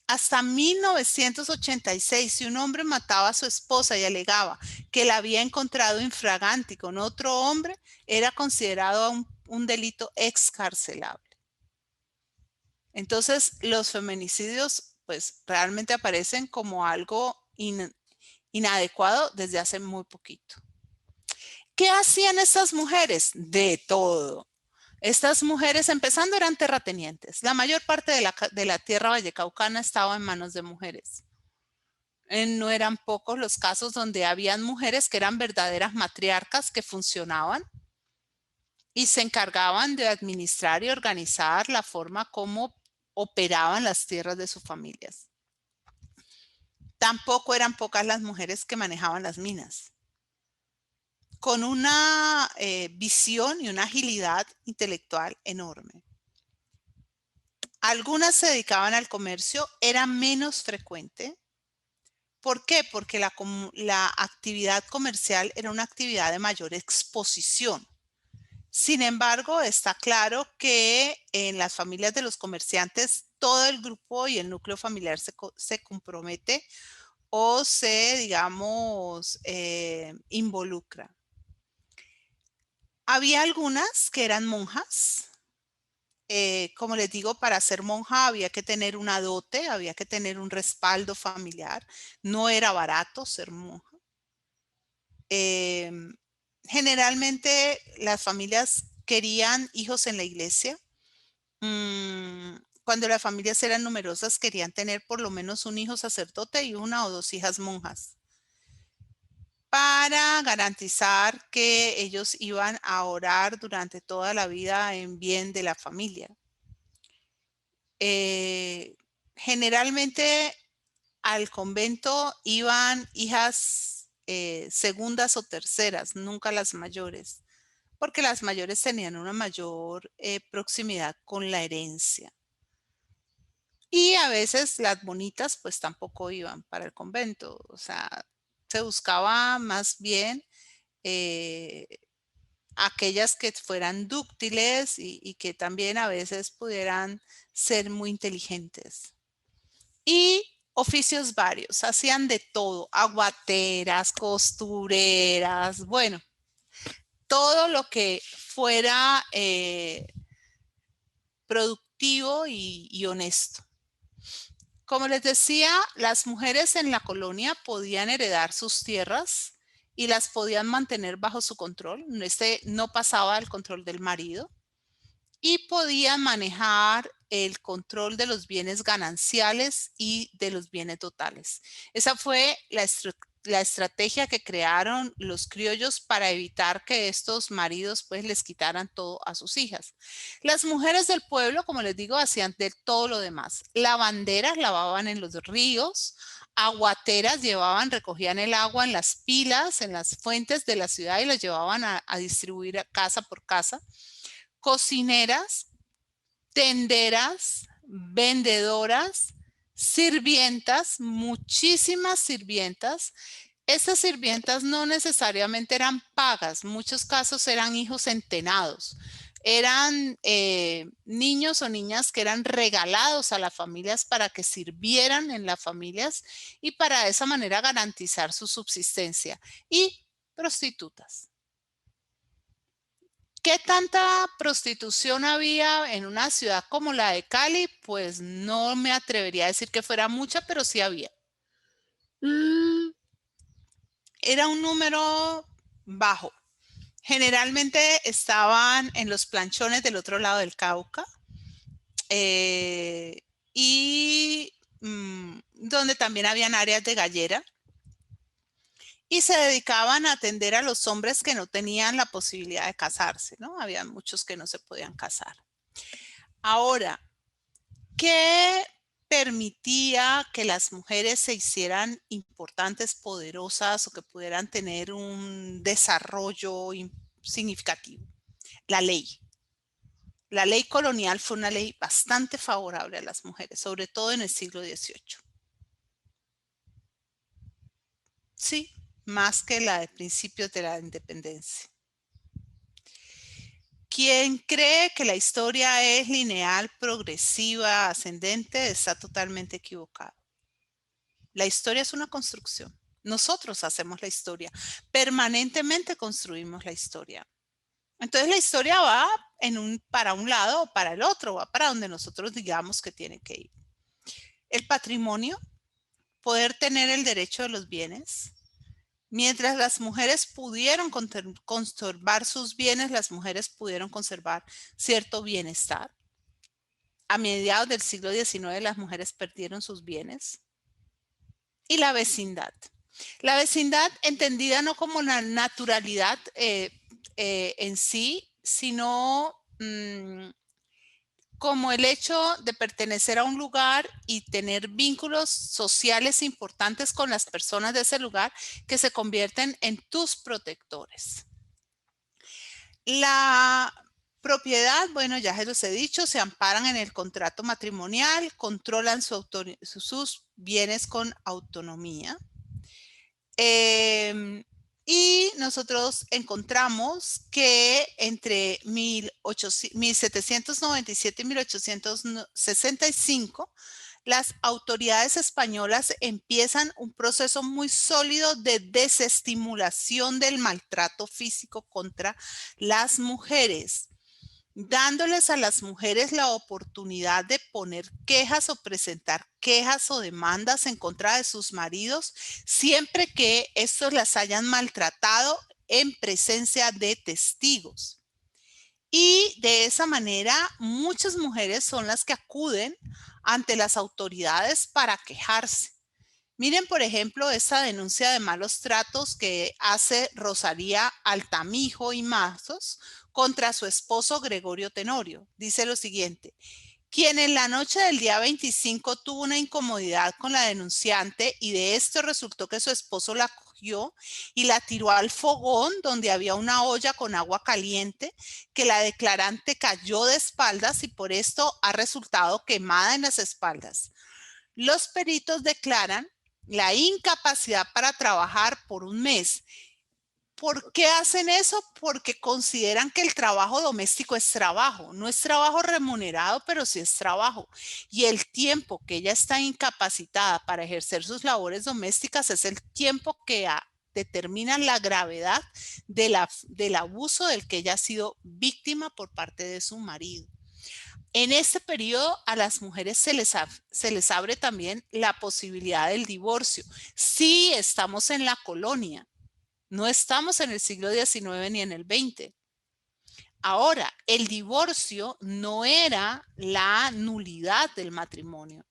Hasta 1986, si un hombre mataba a su esposa y alegaba que la había encontrado infraganti con otro hombre, era considerado un delito excarcelable. Entonces, los feminicidios pues realmente aparecen como algo inadecuado desde hace muy poquito. ¿Qué hacían estas mujeres? De todo. Estas mujeres, empezando, eran terratenientes. La mayor parte de la tierra vallecaucana estaba en manos de mujeres. No eran pocos los casos donde habían mujeres que eran verdaderas matriarcas que funcionaban y se encargaban de administrar y organizar la forma como operaban las tierras de sus familias. Tampoco eran pocas las mujeres que manejaban las minas, con una visión y una agilidad intelectual enorme. Algunas se dedicaban al comercio, era menos frecuente. ¿Por qué? Porque la actividad comercial era una actividad de mayor exposición. Sin embargo, está claro que en las familias de los comerciantes todo el grupo y el núcleo familiar se compromete o se, digamos, involucra. Había algunas que eran monjas. Como les digo, para ser monja había que tener una dote, había que tener un respaldo familiar. No era barato ser monja. Generalmente las familias querían hijos en la iglesia. Cuando las familias eran numerosas, querían tener por lo menos un hijo sacerdote y una o dos hijas monjas, para garantizar que ellos iban a orar durante toda la vida en bien de la familia. Generalmente al convento iban hijas segundas o terceras, nunca las mayores, porque las mayores tenían una mayor proximidad con la herencia. Y a veces las bonitas pues tampoco iban para el convento, o sea, se buscaba más bien aquellas que fueran dúctiles y que también a veces pudieran ser muy inteligentes. Y oficios varios, hacían de todo, aguateras, costureras, bueno, todo lo que fuera productivo y honesto. Como les decía, las mujeres en la colonia podían heredar sus tierras y las podían mantener bajo su control. Este no pasaba al control del marido. Y podían manejar el control de los bienes gananciales y de los bienes totales. Esa fue la estrategia que crearon los criollos para evitar que estos maridos pues les quitaran todo a sus hijas. Las mujeres del pueblo, como les digo, hacían de todo lo demás. Lavanderas lavaban en los ríos, aguateras llevaban, recogían el agua en las pilas, en las fuentes de la ciudad y las llevaban a distribuir casa por casa. Cocineras, tenderas, vendedoras, sirvientas, muchísimas sirvientas. Estas sirvientas no necesariamente eran pagas, en muchos casos eran hijos entenados. Eran niños o niñas que eran regalados a las familias para que sirvieran en las familias y para de esa manera garantizar su subsistencia. Y prostitutas. ¿Qué tanta prostitución había en una ciudad como la de Cali? Pues no me atrevería a decir que fuera mucha, pero sí había. Era un número bajo. Generalmente estaban en los planchones del otro lado del Cauca y donde también habían áreas de gallera. Y se dedicaban a atender a los hombres que no tenían la posibilidad de casarse, ¿no? Había muchos que no se podían casar. Ahora, ¿qué permitía que las mujeres se hicieran importantes, poderosas o que pudieran tener un desarrollo significativo? La ley. La ley colonial fue una ley bastante favorable a las mujeres, sobre todo en el siglo XVIII. Sí, más que la de principios de la independencia. Quien cree que la historia es lineal, progresiva, ascendente, está totalmente equivocado. La historia es una construcción. Nosotros hacemos la historia. Permanentemente construimos la historia. Entonces la historia va para un lado o para el otro, va para donde nosotros digamos que tiene que ir. El patrimonio, poder tener el derecho de los bienes, Mientras las mujeres pudieron conservar sus bienes, las mujeres pudieron conservar cierto bienestar. A mediados del siglo XIX las mujeres perdieron sus bienes. Y la vecindad. La vecindad entendida no como la naturalidad en sí, sino como el hecho de pertenecer a un lugar y tener vínculos sociales importantes con las personas de ese lugar que se convierten en tus protectores. La propiedad, bueno, ya se los he dicho, se amparan en el contrato matrimonial, controlan sus bienes con autonomía. Y nosotros encontramos que entre 1797 y 1865, las autoridades españolas empiezan un proceso muy sólido de desestimulación del maltrato físico contra las mujeres, dándoles a las mujeres la oportunidad de poner quejas o presentar quejas o demandas en contra de sus maridos, siempre que estos las hayan maltratado en presencia de testigos. Y de esa manera, muchas mujeres son las que acuden ante las autoridades para quejarse. Miren, por ejemplo, esta denuncia de malos tratos que hace Rosalía Altamijo y Mazos contra su esposo Gregorio Tenorio. Dice lo siguiente: quien en la noche del día 25 tuvo una incomodidad con la denunciante y de esto resultó que su esposo la cogió y la tiró al fogón donde había una olla con agua caliente, que la declarante cayó de espaldas y por esto ha resultado quemada en las espaldas. Los peritos declaran la incapacidad para trabajar por un mes. ¿Por qué hacen eso? Porque consideran que el trabajo doméstico es trabajo. No es trabajo remunerado, pero sí es trabajo. Y el tiempo que ella está incapacitada para ejercer sus labores domésticas es el tiempo que determina la gravedad del abuso del que ella ha sido víctima por parte de su marido. En este periodo a las mujeres se les abre también la posibilidad del divorcio. Sí, estamos en la colonia, no estamos en el siglo XIX ni en el XX. Ahora, el divorcio no era la nulidad del matrimonio.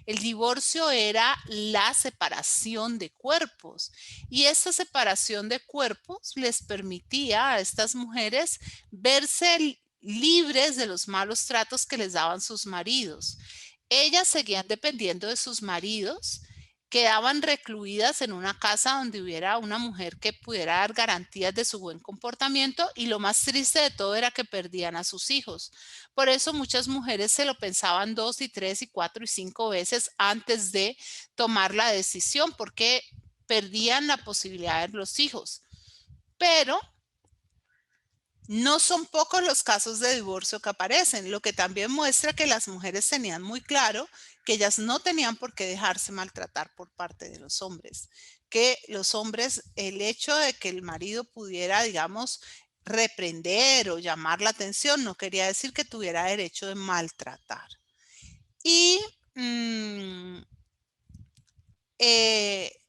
El divorcio era la separación de cuerpos y esta separación de cuerpos les permitía a estas mujeres verse libres de los malos tratos que les daban sus maridos. Ellas seguían dependiendo de sus maridos, quedaban recluidas en una casa donde hubiera una mujer que pudiera dar garantías de su buen comportamiento y lo más triste de todo era que perdían a sus hijos. Por eso muchas mujeres se lo pensaban 2 y 3 y 4 y 5 veces antes de tomar la decisión porque perdían la posibilidad de los hijos. Pero no son pocos los casos de divorcio que aparecen, lo que también muestra que las mujeres tenían muy claro que ellas no tenían por qué dejarse maltratar por parte de los hombres, que los hombres, el hecho de que el marido pudiera, digamos, reprender o llamar la atención no quería decir que tuviera derecho de maltratar. Y eh,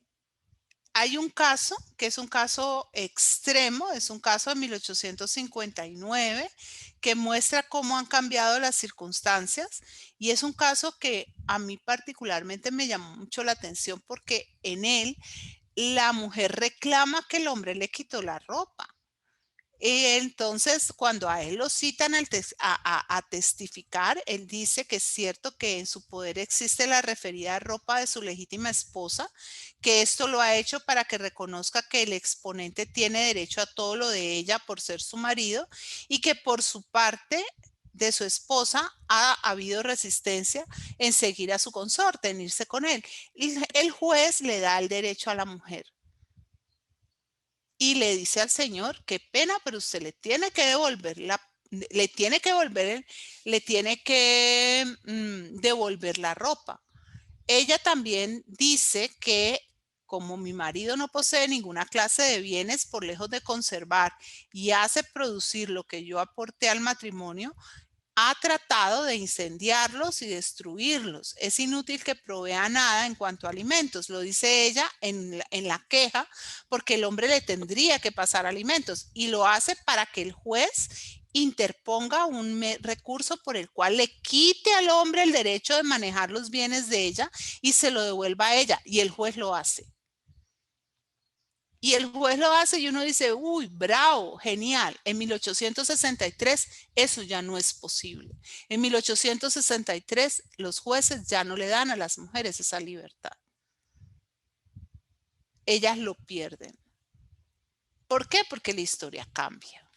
hay un caso que es un caso extremo, es un caso de 1859 que muestra cómo han cambiado las circunstancias y es un caso que a mí particularmente me llamó mucho la atención porque en él la mujer reclama que el hombre le quitó la ropa. Entonces, cuando a él lo citan a testificar, él dice que es cierto que en su poder existe la referida ropa de su legítima esposa, que esto lo ha hecho para que reconozca que el exponente tiene derecho a todo lo de ella por ser su marido y que por su parte de su esposa ha habido resistencia en seguir a su consorte, en irse con él. Y el juez le da el derecho a la mujer y le dice al señor, qué pena, pero usted le tiene que devolver devolver la ropa. Ella también dice que como mi marido no posee ninguna clase de bienes por lejos de conservar y hace producir lo que yo aporté al matrimonio, ha tratado de incendiarlos y destruirlos. Es inútil que provea nada en cuanto a alimentos, lo dice ella en la queja, porque el hombre le tendría que pasar alimentos y lo hace para que el juez interponga un recurso por el cual le quite al hombre el derecho de manejar los bienes de ella y se lo devuelva a ella, y el juez lo hace. Y el juez lo hace y uno dice, uy, bravo, genial. En 1863 eso ya no es posible. En 1863 los jueces ya no le dan a las mujeres esa libertad. Ellas lo pierden. ¿Por qué? Porque la historia cambia.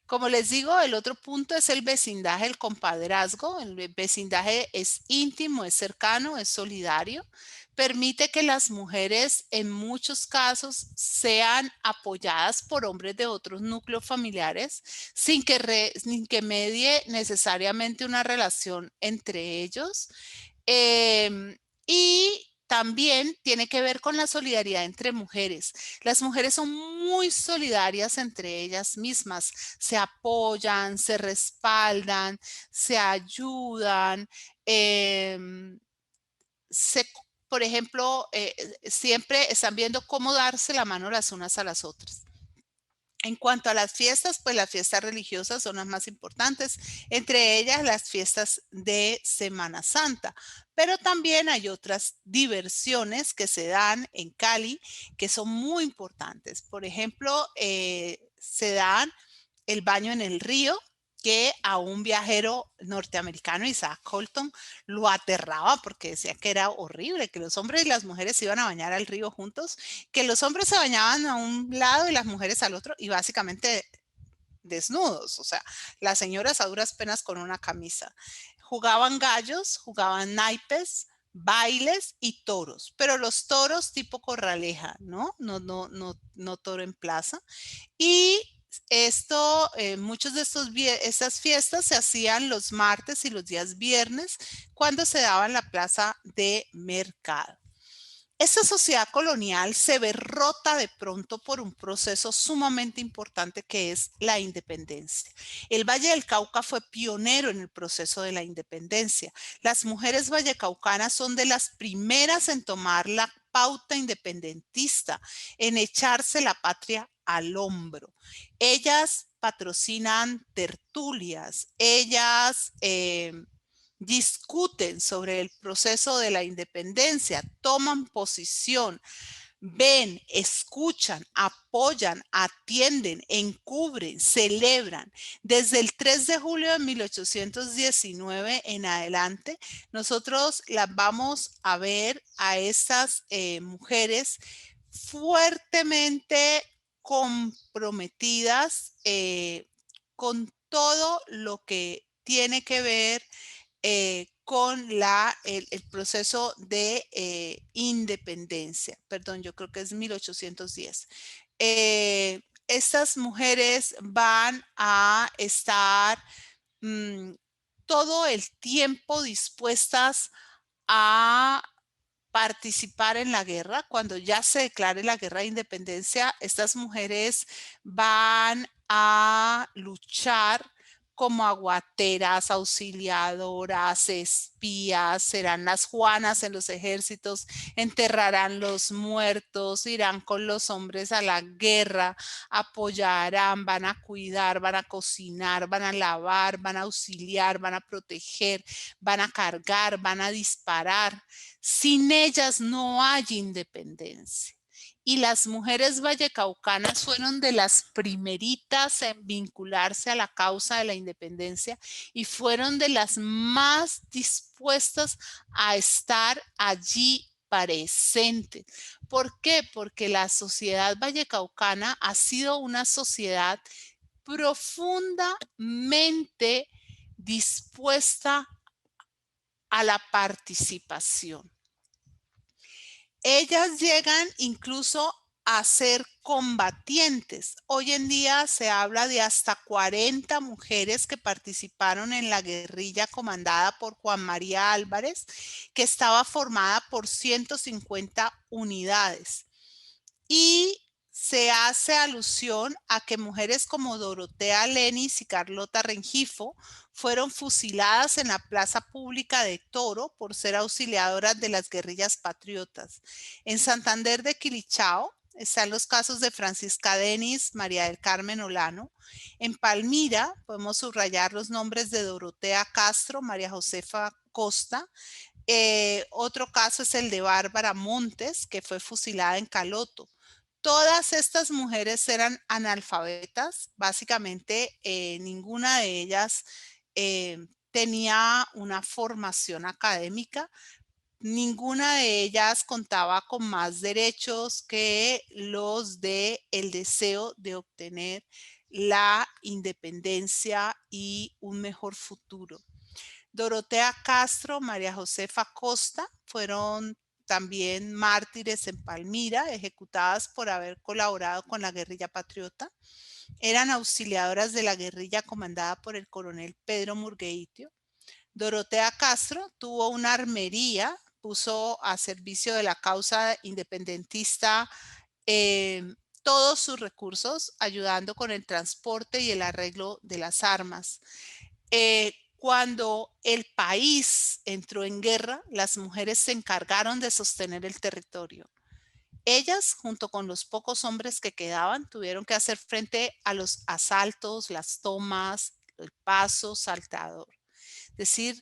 Como les digo, el otro punto es el vecindaje, el compadrazgo. El vecindaje es íntimo, es cercano, es solidario. Permite que las mujeres en muchos casos sean apoyadas por hombres de otros núcleos familiares sin que medie necesariamente una relación entre ellos. Y también tiene que ver con la solidaridad entre mujeres. Las mujeres son muy solidarias entre ellas mismas, se apoyan, se respaldan, se ayudan, se, por ejemplo, siempre están viendo cómo darse la mano las unas a las otras. En cuanto a las fiestas, pues las fiestas religiosas son las más importantes, entre ellas las fiestas de Semana Santa, pero también hay otras diversiones que se dan en Cali que son muy importantes. Por ejemplo, se dan el baño en el río, que a un viajero norteamericano, Isaac Colton, lo aterraba porque decía que era horrible, que los hombres y las mujeres se iban a bañar al río juntos, que los hombres se bañaban a un lado y las mujeres al otro y básicamente desnudos, o sea, las señoras a duras penas con una camisa. Jugaban gallos, jugaban naipes, bailes y toros, pero los toros tipo corraleja, ¿no? No toro en plaza. Y esto, muchos de estas fiestas se hacían los martes y los días viernes cuando se daba en la plaza de mercado. Esta sociedad colonial se ve rota de pronto por un proceso sumamente importante que es la independencia. El Valle del Cauca fue pionero en el proceso de la independencia. Las mujeres vallecaucanas son de las primeras en tomar la pauta independentista, en echarse la patria al hombro. Ellas patrocinan tertulias, ellas discuten sobre el proceso de la independencia, toman posición, ven, escuchan, apoyan, atienden, encubren, celebran. Desde el 3 de julio de 1819 en adelante, nosotros las vamos a ver a estas mujeres fuertemente comprometidas con todo lo que tiene que ver con el proceso de independencia. Perdón, yo creo que es 1810. Estas mujeres van a estar todo el tiempo dispuestas a participar en la guerra. Cuando ya se declare la guerra de independencia, estas mujeres van a luchar como aguateras, auxiliadoras, espías, serán las Juanas en los ejércitos, enterrarán los muertos, irán con los hombres a la guerra, apoyarán, van a cuidar, van a cocinar, van a lavar, van a auxiliar, van a proteger, van a cargar, van a disparar. Sin ellas no hay independencia. Y las mujeres vallecaucanas fueron de las primeritas en vincularse a la causa de la independencia y fueron de las más dispuestas a estar allí presentes. ¿Por qué? Porque la sociedad vallecaucana ha sido una sociedad profundamente dispuesta a la participación. Ellas llegan incluso a ser combatientes. Hoy en día se habla de hasta 40 mujeres que participaron en la guerrilla comandada por Juan María Álvarez, que estaba formada por 150 unidades. Y se hace alusión a que mujeres como Dorotea Lenis y Carlota Rengifo fueron fusiladas en la plaza pública de Toro por ser auxiliadoras de las guerrillas patriotas. En Santander de Quilichao están los casos de Francisca Denis, María del Carmen Olano. En Palmira podemos subrayar los nombres de Dorotea Castro, María Josefa Costa. Otro caso es el de Bárbara Montes, que fue fusilada en Caloto. Todas estas mujeres eran analfabetas, básicamente ninguna de ellas tenía una formación académica, ninguna de ellas contaba con más derechos que los de el deseo de obtener la independencia y un mejor futuro. Dorotea Castro, María Josefa Costa fueron también mártires en Palmira, ejecutadas por haber colaborado con la guerrilla patriota. Eran auxiliadoras de la guerrilla comandada por el coronel Pedro Murgueitio. Dorotea Castro tuvo una armería, puso a servicio de la causa independentista todos sus recursos, ayudando con el transporte y el arreglo de las armas. Cuando el país entró en guerra, las mujeres se encargaron de sostener el territorio. Ellas, junto con los pocos hombres que quedaban, tuvieron que hacer frente a los asaltos, las tomas, el paso saltador. Es decir,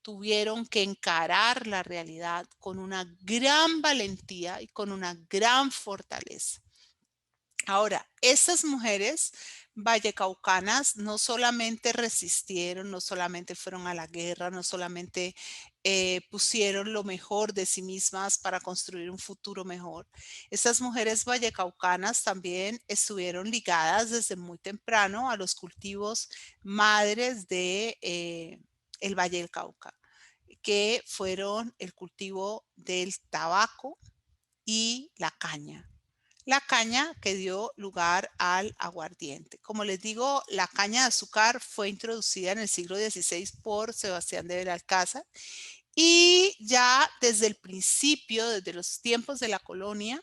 tuvieron que encarar la realidad con una gran valentía y con una gran fortaleza. Ahora, estas mujeres vallecaucanas no solamente resistieron, no solamente fueron a la guerra, no solamente pusieron lo mejor de sí mismas para construir un futuro mejor. Estas mujeres vallecaucanas también estuvieron ligadas desde muy temprano a los cultivos madres de el Valle del Cauca, que fueron el cultivo del tabaco y la caña. La caña que dio lugar al aguardiente. Como les digo, la caña de azúcar fue introducida en el siglo XVI por Sebastián de Belalcázar y ya desde el principio, desde los tiempos de la colonia,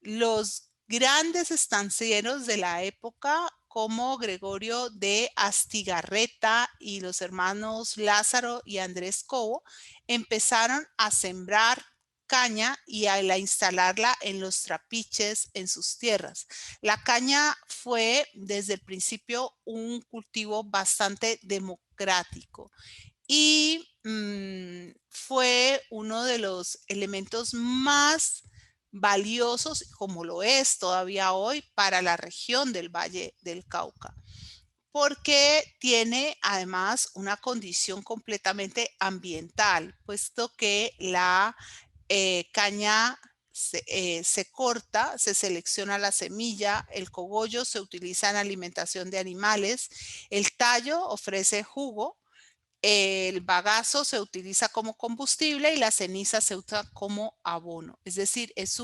los grandes estancieros de la época como Gregorio de Astigarreta y los hermanos Lázaro y Andrés Cobo empezaron a sembrar caña y a instalarla en los trapiches en sus tierras. La caña fue desde el principio un cultivo bastante democrático y fue uno de los elementos más valiosos, como lo es todavía hoy, para la región del Valle del Cauca, porque tiene además una condición completamente ambiental, puesto que la caña se corta, se selecciona la semilla, el cogollo se utiliza en alimentación de animales, el tallo ofrece jugo, el bagazo se utiliza como combustible y la ceniza se usa como abono. Es decir, es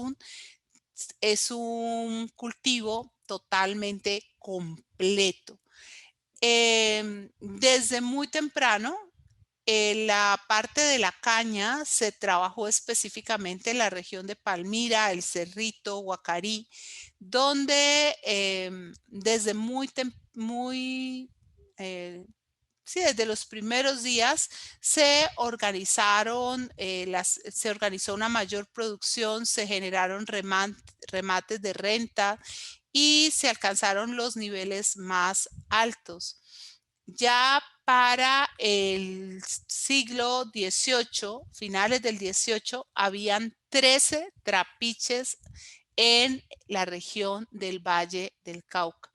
un cultivo totalmente completo. Desde muy temprano, la parte de la caña se trabajó específicamente en la región de Palmira, El Cerrito, Guacarí, donde desde sí, desde los primeros días se organizaron, se organizó una mayor producción, se generaron remates de renta y se alcanzaron los niveles más altos. Ya para el siglo XVIII, finales del XVIII, habían 13 trapiches en la región del Valle del Cauca.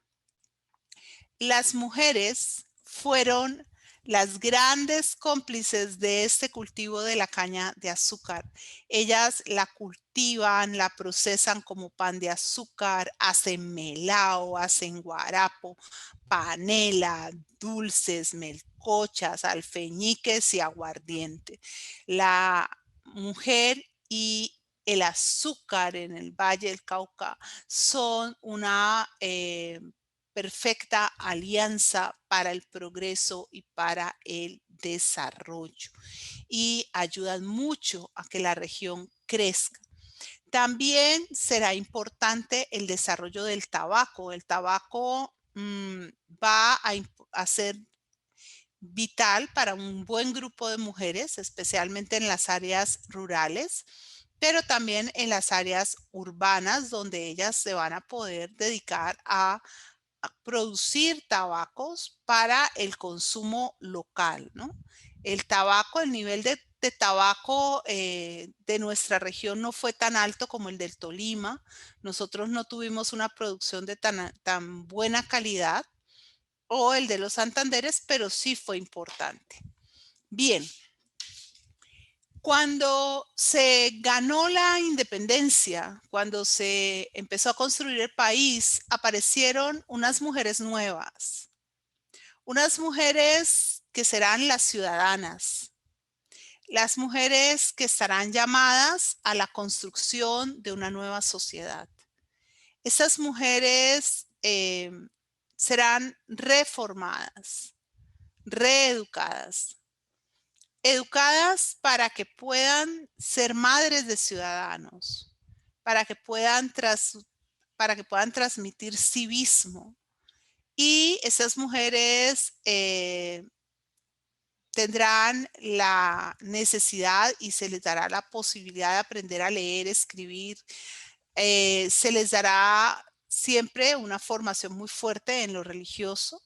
Las mujeres fueron las grandes cómplices de este cultivo de la caña de azúcar. Ellas la cultivan, la procesan como pan de azúcar, hacen melao, hacen guarapo, panela, dulces, melcochas, alfeñiques y aguardiente. La mujer y el azúcar en el Valle del Cauca son una perfecta alianza para el progreso y para el desarrollo y ayudan mucho a que la región crezca. También será importante el desarrollo del tabaco. El tabaco va a ser vital para un buen grupo de mujeres, especialmente en las áreas rurales, pero también en las áreas urbanas donde ellas se van a poder dedicar a producir tabacos para el consumo local, ¿no? El tabaco, el nivel de tabaco de nuestra región no fue tan alto como el del Tolima. Nosotros no tuvimos una producción de tan buena calidad o el de los Santanderes, pero sí fue importante. Bien, cuando se ganó la independencia, cuando se empezó a construir el país, aparecieron unas mujeres nuevas, unas mujeres que serán las ciudadanas, las mujeres que estarán llamadas a la construcción de una nueva sociedad. Esas mujeres serán reformadas, reeducadas, educadas para que puedan ser madres de ciudadanos, para que puedan, transmitir civismo. Y esas mujeres tendrán la necesidad y se les dará la posibilidad de aprender a leer, escribir. Se les dará siempre una formación muy fuerte en lo religioso.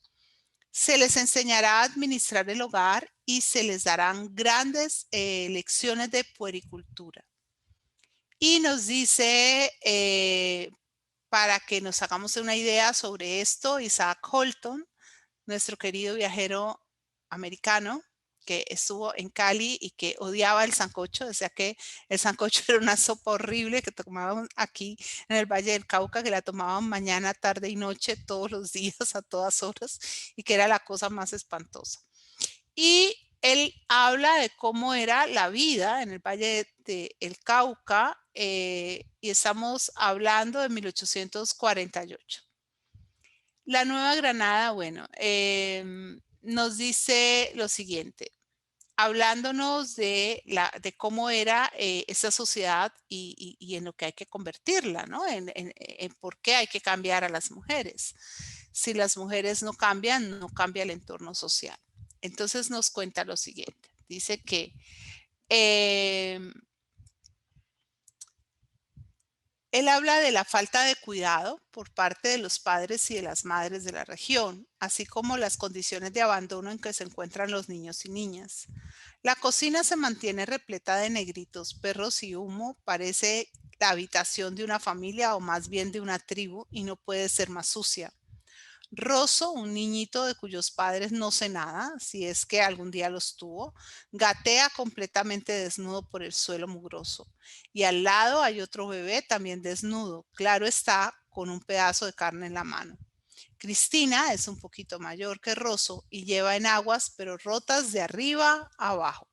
Se les enseñará a administrar el hogar y se les darán grandes lecciones de puericultura. Y nos dice, para que nos hagamos una idea sobre esto, Isaac Holton, nuestro querido viajero americano, que estuvo en Cali y que odiaba el sancocho, decía que el sancocho era una sopa horrible que tomaban aquí en el Valle del Cauca, que la tomaban mañana, tarde y noche, todos los días, a todas horas, y que era la cosa más espantosa. Y él habla de cómo era la vida en el Valle del Cauca, y estamos hablando de 1848. La Nueva Granada, bueno, nos dice lo siguiente, hablándonos de cómo era esa sociedad y en lo que hay que convertirla, ¿no? En por qué hay que cambiar a las mujeres. Si las mujeres no cambian, no cambia el entorno social. Entonces nos cuenta lo siguiente. Dice que él habla de la falta de cuidado por parte de los padres y de las madres de la región, así como las condiciones de abandono en que se encuentran los niños y niñas. La cocina se mantiene repleta de negritos, perros y humo, parece la habitación de una familia o más bien de una tribu y no puede ser más sucia. Rosso, un niñito de cuyos padres no sé nada, si es que algún día los tuvo, gatea completamente desnudo por el suelo mugroso. Y al lado hay otro bebé también desnudo, claro está, con un pedazo de carne en la mano. Cristina es un poquito mayor que Rosso y lleva enaguas, pero rotas de arriba a abajo.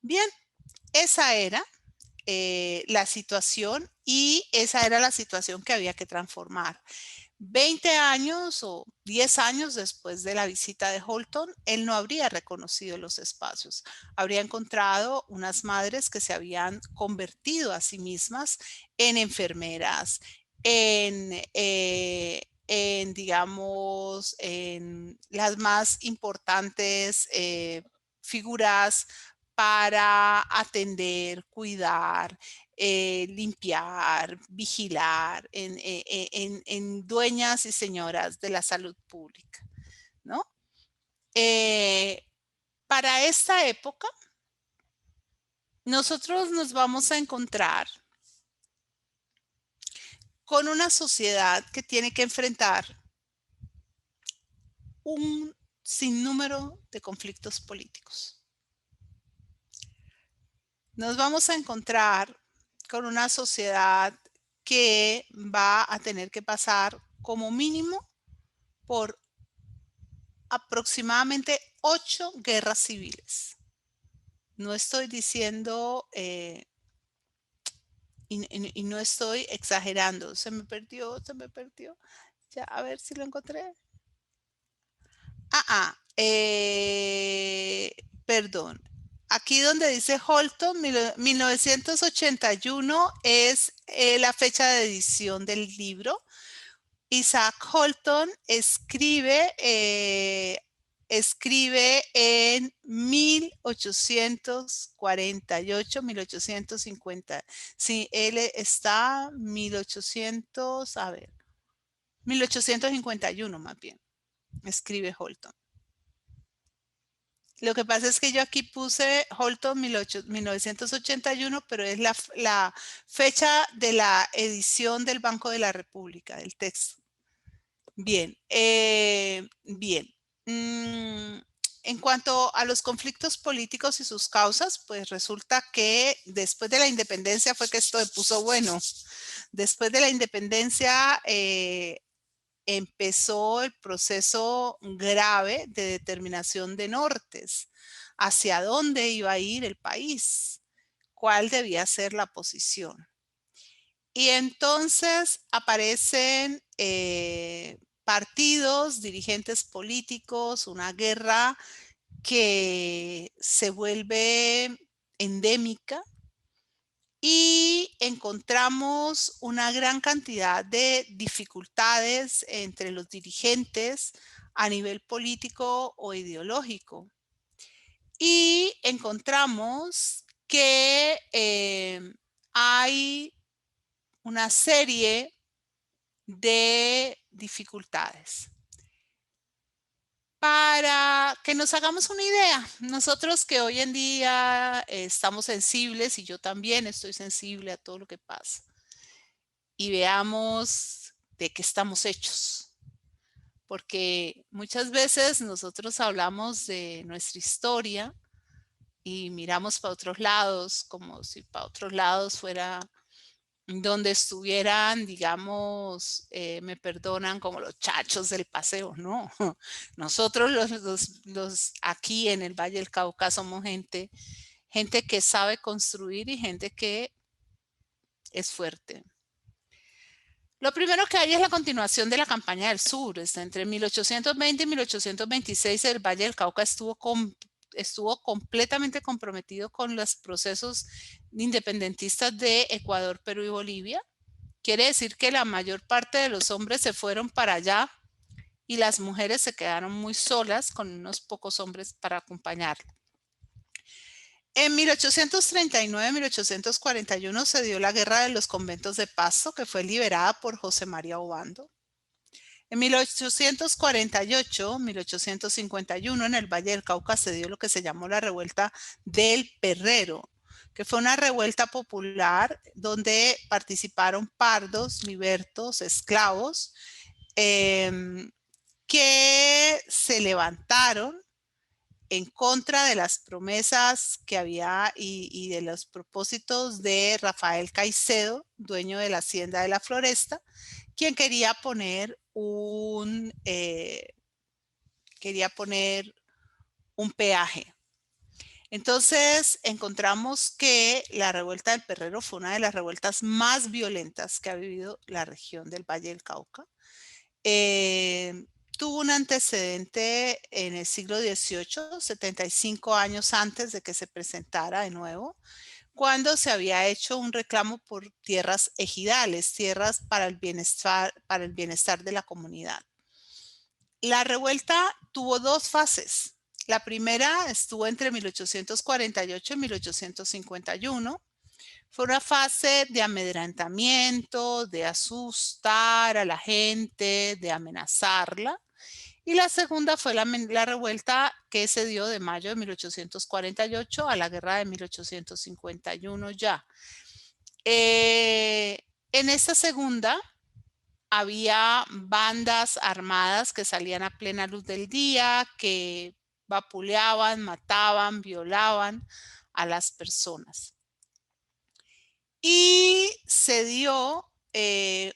Bien, esa era la situación y esa era la situación que había que transformar. 20 años o 10 años después de la visita de Holton, él no habría reconocido los espacios. Habría encontrado unas madres que se habían convertido a sí mismas en enfermeras, digamos, en las más importantes figuras para atender, cuidar, limpiar, vigilar, en dueñas y señoras de la salud pública, ¿no? Eh, para esta época, nosotros nos vamos a encontrar con una sociedad que tiene que enfrentar un sinnúmero de conflictos políticos. Nos vamos a encontrar con una sociedad que va a tener que pasar como mínimo por aproximadamente 8 guerras civiles. No estoy diciendo y no estoy exagerando. Se me perdió, se me perdió. Ya, a ver si lo encontré. Ah, ah, perdón. aquí donde dice Holton, 1981 es la fecha de edición del libro. Isaac Holton escribe en 1848, 1850. Sí, él está 1800, a ver, 1851 más bien, escribe Holton. Lo que pasa es que yo aquí puse Holton 1981, pero es la fecha de la edición del Banco de la República, del texto. Bien, bien. Mm, en cuanto a los conflictos políticos y sus causas, pues resulta que después de la independencia fue que esto se puso bueno. Después de la independencia empezó el proceso grave de determinación de nortes, hacia dónde iba a ir el país, cuál debía ser la posición. Y entonces aparecen partidos, dirigentes políticos, una guerra que se vuelve endémica y encontramos una gran cantidad de dificultades entre los dirigentes a nivel político o ideológico. Y encontramos que hay una serie de dificultades. Para que nos hagamos una idea, nosotros que hoy en día estamos sensibles, y yo también estoy sensible a todo lo que pasa, y veamos de qué estamos hechos. Porque muchas veces nosotros hablamos de nuestra historia y miramos para otros lados, como si para otros lados fuera donde estuvieran, digamos, me perdonan, como los chachos del paseo, ¿no? Nosotros los aquí en el Valle del Cauca somos gente que sabe construir y gente que es fuerte. Lo primero que hay es la continuación de la campaña del sur. Entre 1820 y 1826 el Valle del Cauca estuvo completamente comprometido con los procesos independentistas de Ecuador, Perú y Bolivia. Quiere decir que la mayor parte de los hombres se fueron para allá y las mujeres se quedaron muy solas con unos pocos hombres para acompañarla. En 1839-1841 se dio la Guerra de los Conventos de Pasto, que fue liderada por José María Obando. En 1848-1851 en el Valle del Cauca se dio lo que se llamó la Revuelta del Perrero, que fue una revuelta popular donde participaron pardos, libertos, esclavos, que se levantaron en contra de las promesas que había y de los propósitos de Rafael Caicedo, dueño de la Hacienda de la Floresta, quien quería poner un peaje. Entonces encontramos que la revuelta del Perrero fue una de las revueltas más violentas que ha vivido la región del Valle del Cauca. Tuvo un antecedente en el siglo XVIII, 75 años antes de que se presentara de nuevo, cuando se había hecho un reclamo por tierras ejidales, tierras para el bienestar de la comunidad. La revuelta tuvo dos fases. La primera estuvo entre 1848 y 1851. Fue una fase de amedrentamiento, de asustar a la gente, de amenazarla. Y la segunda fue la revuelta que se dio de mayo de 1848 a la guerra de 1851 ya. En esta segunda había bandas armadas que salían a plena luz del día, que vapuleaban, mataban, violaban a las personas. Y se dio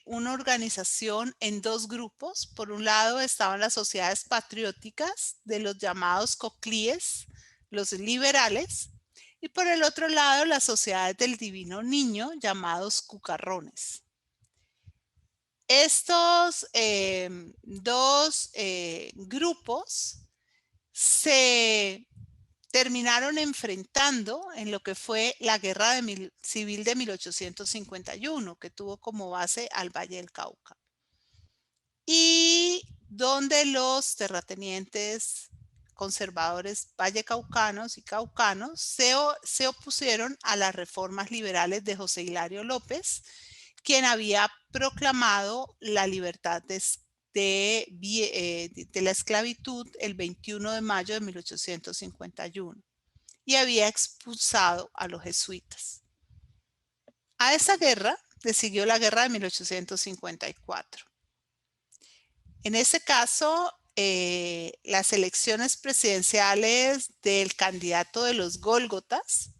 una organización en dos grupos. Por un lado estaban las sociedades patrióticas de los llamados coclíes, los liberales, y por el otro lado las sociedades del divino niño, llamados cucarrones. Estos dos grupos se terminaron enfrentando en lo que fue la Guerra Civil de 1851, que tuvo como base al Valle del Cauca, y donde los terratenientes conservadores vallecaucanos y caucanos se opusieron a las reformas liberales de José Hilario López, quien había proclamado la libertad de la esclavitud el 21 de mayo de 1851 y había expulsado a los jesuitas. A esa guerra le siguió la guerra de 1854. En ese caso, las elecciones presidenciales del candidato de los Gólgotas,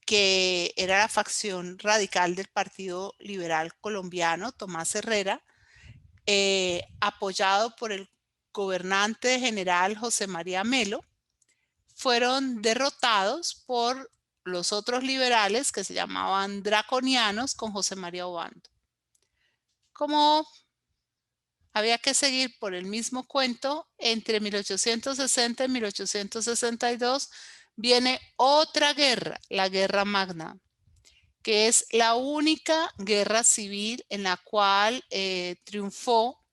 que era la facción radical del Partido Liberal Colombiano, Tomás Herrera, apoyado por el gobernante general José María Melo, fueron derrotados por los otros liberales que se llamaban draconianos con José María Obando. Como había que seguir por el mismo cuento, entre 1860 y 1862 viene otra guerra, la Guerra Magna, que es la única guerra civil en la cual triunfó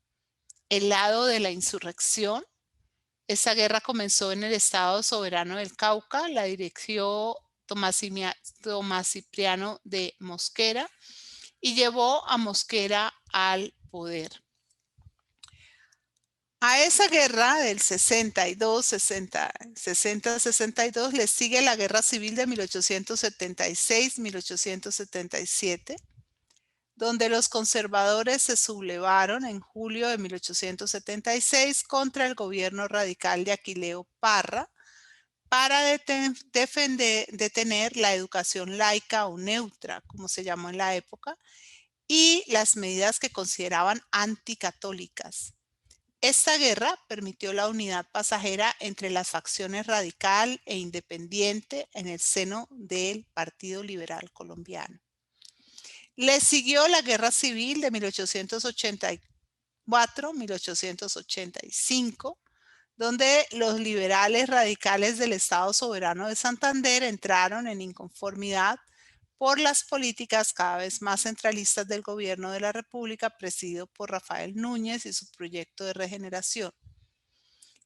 el lado de la insurrección. Esa guerra comenzó en el Estado Soberano del Cauca, la dirigió Tomás Cipriano de Mosquera y llevó a Mosquera al poder. A esa guerra del 60-62 le sigue la Guerra Civil de 1876-1877, donde los conservadores se sublevaron en julio de 1876 contra el gobierno radical de Aquileo Parra para detener la educación laica o neutra, como se llamó en la época, y las medidas que consideraban anticatólicas. Esta guerra permitió la unidad pasajera entre las facciones radical e independiente en el seno del Partido Liberal Colombiano. Le siguió la Guerra Civil de 1884-1885, donde los liberales radicales del Estado Soberano de Santander entraron en inconformidad por las políticas cada vez más centralistas del gobierno de la República presidido por Rafael Núñez y su proyecto de regeneración.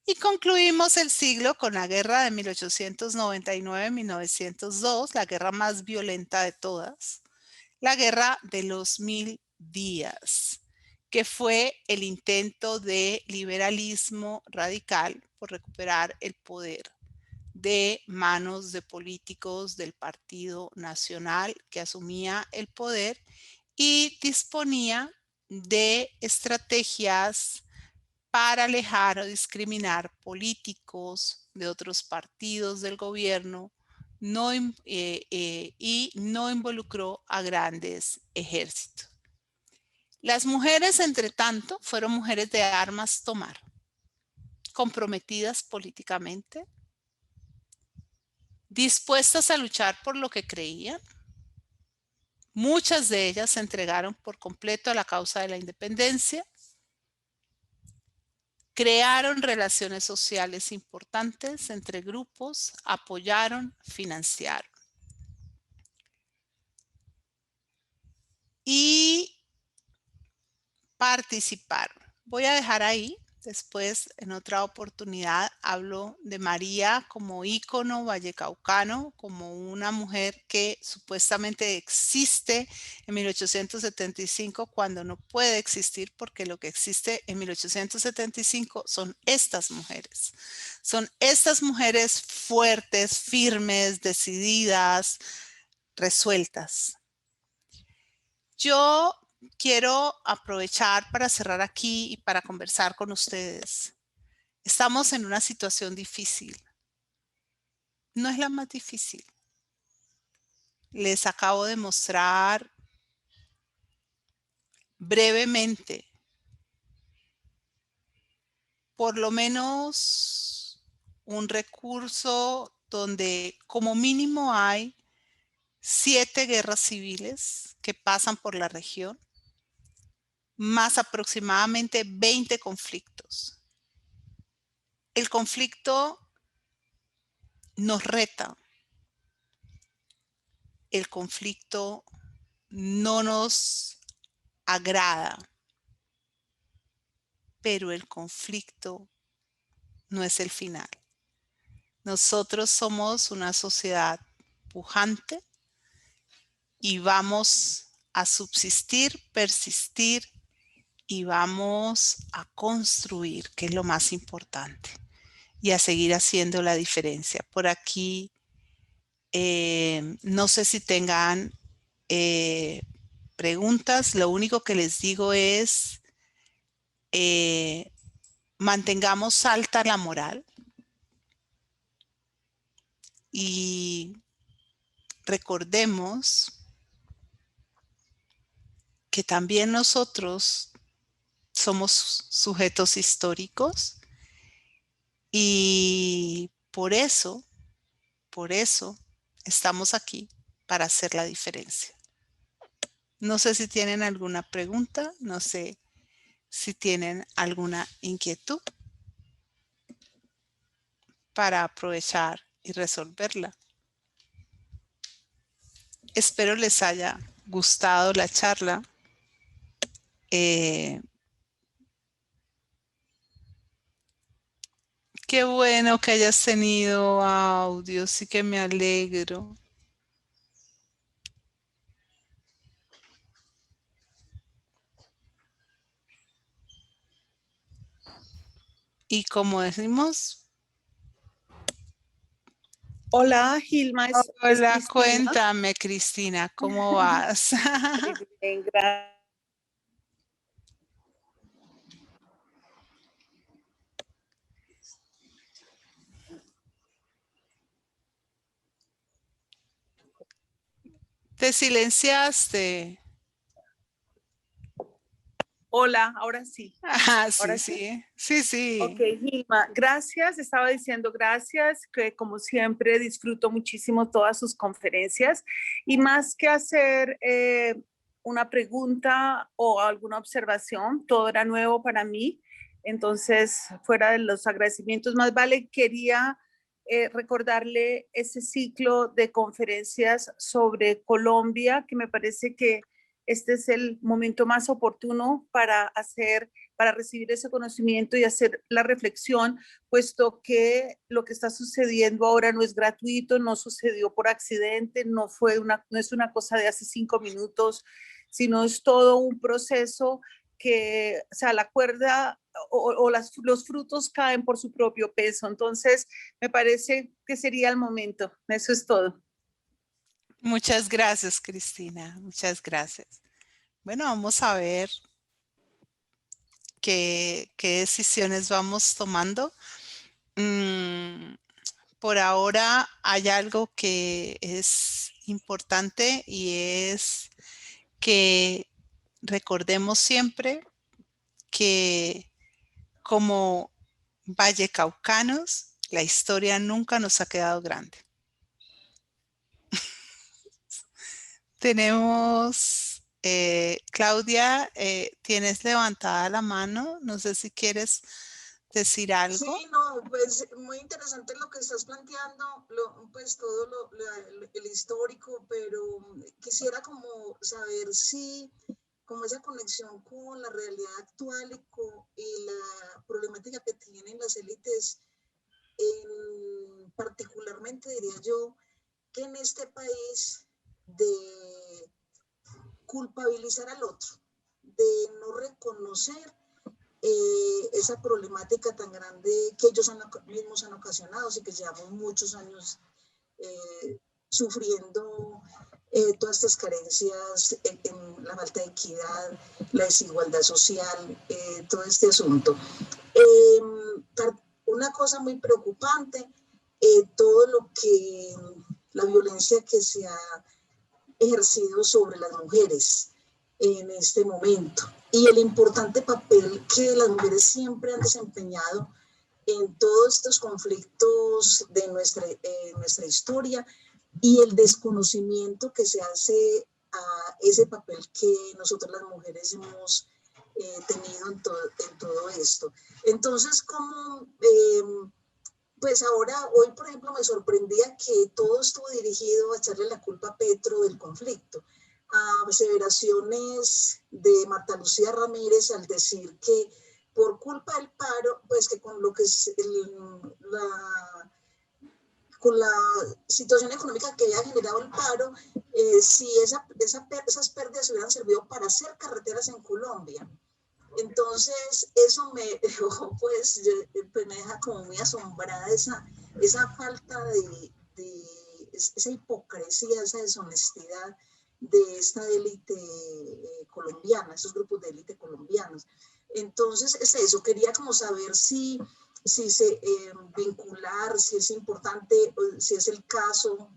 Y concluimos el siglo con la guerra de 1899-1902, la guerra más violenta de todas, la guerra de los 1000 días, que fue el intento de liberalismo radical por recuperar el poder de manos de políticos del Partido Nacional que asumía el poder y disponía de estrategias para alejar o discriminar políticos de otros partidos del gobierno y no involucró a grandes ejércitos. Las mujeres, entre tanto, fueron mujeres de armas tomar, comprometidas políticamente, dispuestas a luchar por lo que creían. Muchas de ellas se entregaron por completo a la causa de la independencia, crearon relaciones sociales importantes entre grupos, apoyaron, financiaron. Y participaron. Voy a dejar ahí. Después, en otra oportunidad, hablo de María como ícono vallecaucano, como una mujer que supuestamente existe en 1875 cuando no puede existir, porque lo que existe en 1875 son estas mujeres. Son estas mujeres fuertes, firmes, decididas, resueltas. Yo quiero aprovechar para cerrar aquí y para conversar con ustedes. Estamos en una situación difícil. No es la más difícil. Les acabo de mostrar brevemente, por lo menos un recurso donde como mínimo hay 7 guerras civiles que pasan por la región, más aproximadamente 20 conflictos. El conflicto nos reta. El conflicto no nos agrada, pero el conflicto no es el final. Nosotros somos una sociedad pujante y vamos a subsistir, persistir y vamos a construir, que es lo más importante, y a seguir haciendo la diferencia. Por aquí, no sé si tengan preguntas. Lo único que les digo es, mantengamos alta la moral y recordemos que también nosotros somos sujetos históricos y por eso estamos aquí para hacer la diferencia. No sé si tienen alguna pregunta, no sé si tienen alguna inquietud para aprovechar y resolverla. Espero les haya gustado la charla. Qué bueno que hayas tenido audio, sí que me alegro. Y como decimos, Hola, Gilma, es hola, Cristina. cuéntame, Cristina, ¿cómo vas? Muy bien, gracias. Te silenciaste. Hola, ahora sí. Ah, sí, Ahora sí. sí, sí, Ok, sí. Gilma, gracias. Estaba diciendo gracias, que como siempre disfruto muchísimo todas sus conferencias y más que hacer una pregunta o alguna observación, todo era nuevo para mí. Entonces, fuera de los agradecimientos, más vale quería recordarle ese ciclo de conferencias sobre Colombia, que me parece que este es el momento más oportuno para recibir ese conocimiento y hacer la reflexión, puesto que lo que está sucediendo ahora no es gratuito, no sucedió por accidente, no es una cosa de hace 5 minutos, sino es todo un proceso que, o sea, la cuerda los frutos caen por su propio peso. Entonces, me parece que sería el momento. Eso es todo. Muchas gracias, Cristina. Muchas gracias. Bueno, vamos a ver qué decisiones vamos tomando. Por ahora hay algo que es importante y es que recordemos siempre que como vallecaucanos, la historia nunca nos ha quedado grande. Tenemos, Claudia, tienes levantada la mano, no sé si quieres decir algo. Sí, no, pues muy interesante lo que estás planteando, pues todo el histórico, pero quisiera como saber si como esa conexión con la realidad actual y la problemática que tienen las élites, particularmente diría yo que en este país de culpabilizar al otro, de no reconocer esa problemática tan grande que ellos mismos han ocasionado y que llevamos muchos años sufriendo todas estas carencias en la falta de equidad, la desigualdad social, todo este asunto. Una cosa muy preocupante, todo lo que la violencia que se ha ejercido sobre las mujeres en este momento y el importante papel que las mujeres siempre han desempeñado en todos estos conflictos de nuestra historia y el desconocimiento que se hace a ese papel que nosotros las mujeres hemos tenido en todo esto. Entonces, ¿cómo pues ahora, hoy por ejemplo, me sorprendía que todo estuvo dirigido a echarle la culpa a Petro del conflicto, a aseveraciones de Marta Lucía Ramírez al decir que por culpa del paro, pues que con lo que es con la situación económica que había generado el paro, si esas pérdidas hubieran servido para hacer carreteras en Colombia. Entonces, eso pues, me deja como muy asombrada esa falta esa hipocresía, esa deshonestidad de esta élite colombiana, esos grupos de élite colombianos. Entonces, es eso, quería como saber si se vincular, si es importante, si es el caso,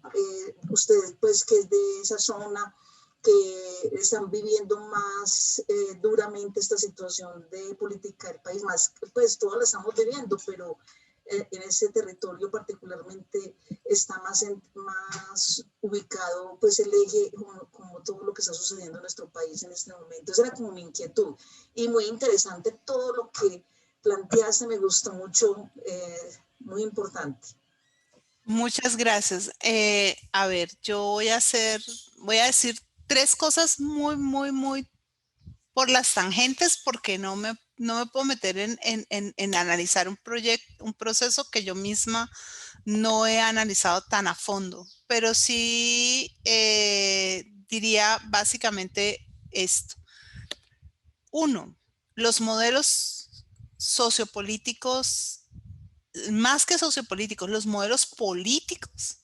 usted pues que es de esa zona, que están viviendo más duramente esta situación de política del país, más pues todas la estamos viviendo, pero en ese territorio particularmente está más ubicado pues el eje como todo lo que está sucediendo en nuestro país en este momento. Esa era como mi inquietud y muy interesante todo lo que planteaste, me gustó mucho, muy importante. Muchas gracias. A ver, yo voy a decir tres cosas muy por las tangentes porque no me puedo meter en analizar un proceso que yo misma no he analizado tan a fondo, pero sí diría básicamente esto. Uno, los modelos sociopolíticos, más que sociopolíticos, los modelos políticos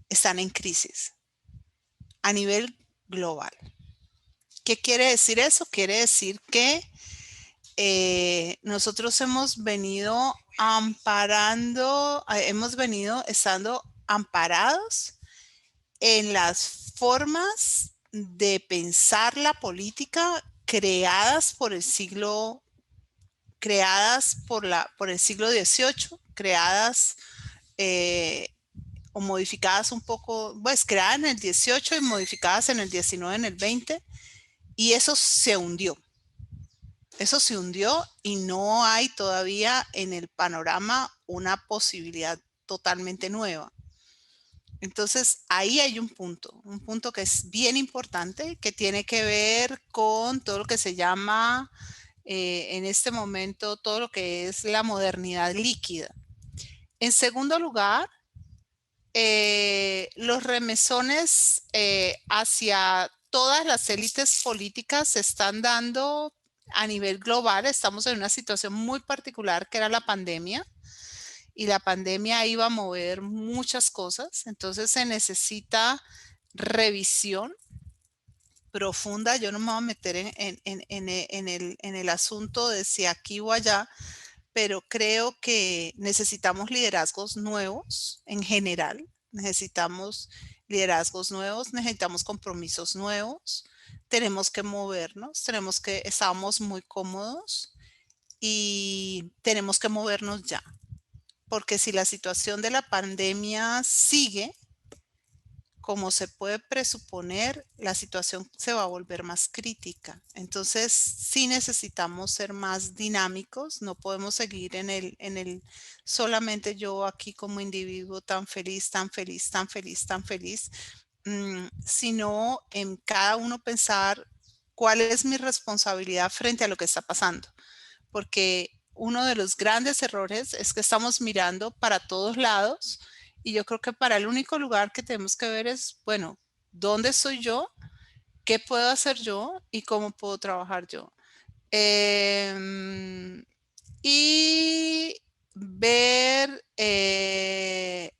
están en crisis a nivel global. ¿Qué quiere decir eso? Quiere decir que nosotros hemos venido estando amparados en las formas de pensar la política creadas por el siglo XVIII, creadas o modificadas un poco, pues creadas en el XVIII y modificadas en el XIX, en el XX, y eso se hundió. Eso se hundió y no hay todavía en el panorama una posibilidad totalmente nueva. Entonces, ahí hay un punto que es bien importante, que tiene que ver con todo lo que se llama en este momento, todo lo que es la modernidad líquida. En segundo lugar, los remesones hacia todas las élites políticas se están dando a nivel global. Estamos en una situación muy particular que era la pandemia y la pandemia iba a mover muchas cosas. Entonces se necesita revisión profunda. Yo no me voy a meter en el asunto de si aquí o allá, pero creo que necesitamos liderazgos nuevos en general. Necesitamos liderazgos nuevos, necesitamos compromisos nuevos, tenemos que movernos, estamos muy cómodos y tenemos que movernos ya. Porque si la situación de la pandemia sigue, como se puede presuponer, la situación se va a volver más crítica. Entonces, sí necesitamos ser más dinámicos, no podemos seguir en el solamente yo aquí como individuo tan feliz, sino en cada uno pensar cuál es mi responsabilidad frente a lo que está pasando. Porque uno de los grandes errores es que estamos mirando para todos lados. Y yo creo que para el único lugar que tenemos que ver es, bueno, ¿dónde soy yo? ¿Qué puedo hacer yo? ¿Y cómo puedo trabajar yo? Y ver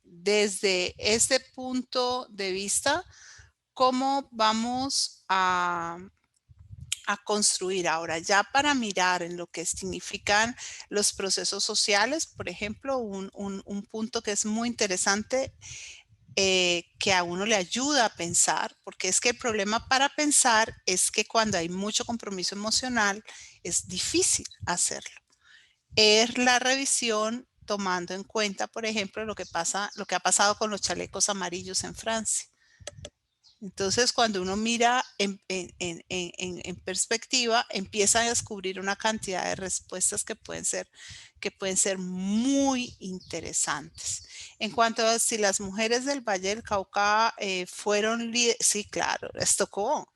desde este punto de vista cómo vamos a construir ahora, ya para mirar en lo que significan los procesos sociales, por ejemplo, un punto que es muy interesante que a uno le ayuda a pensar, porque es que el problema para pensar es que cuando hay mucho compromiso emocional es difícil hacerlo. Es la revisión tomando en cuenta, por ejemplo, lo que ha pasado con los chalecos amarillos en Francia. Entonces, cuando uno mira en perspectiva, empieza a descubrir una cantidad de respuestas que pueden ser muy interesantes. En cuanto a si las mujeres del Valle del Cauca fueron líderes, sí, claro, les tocó.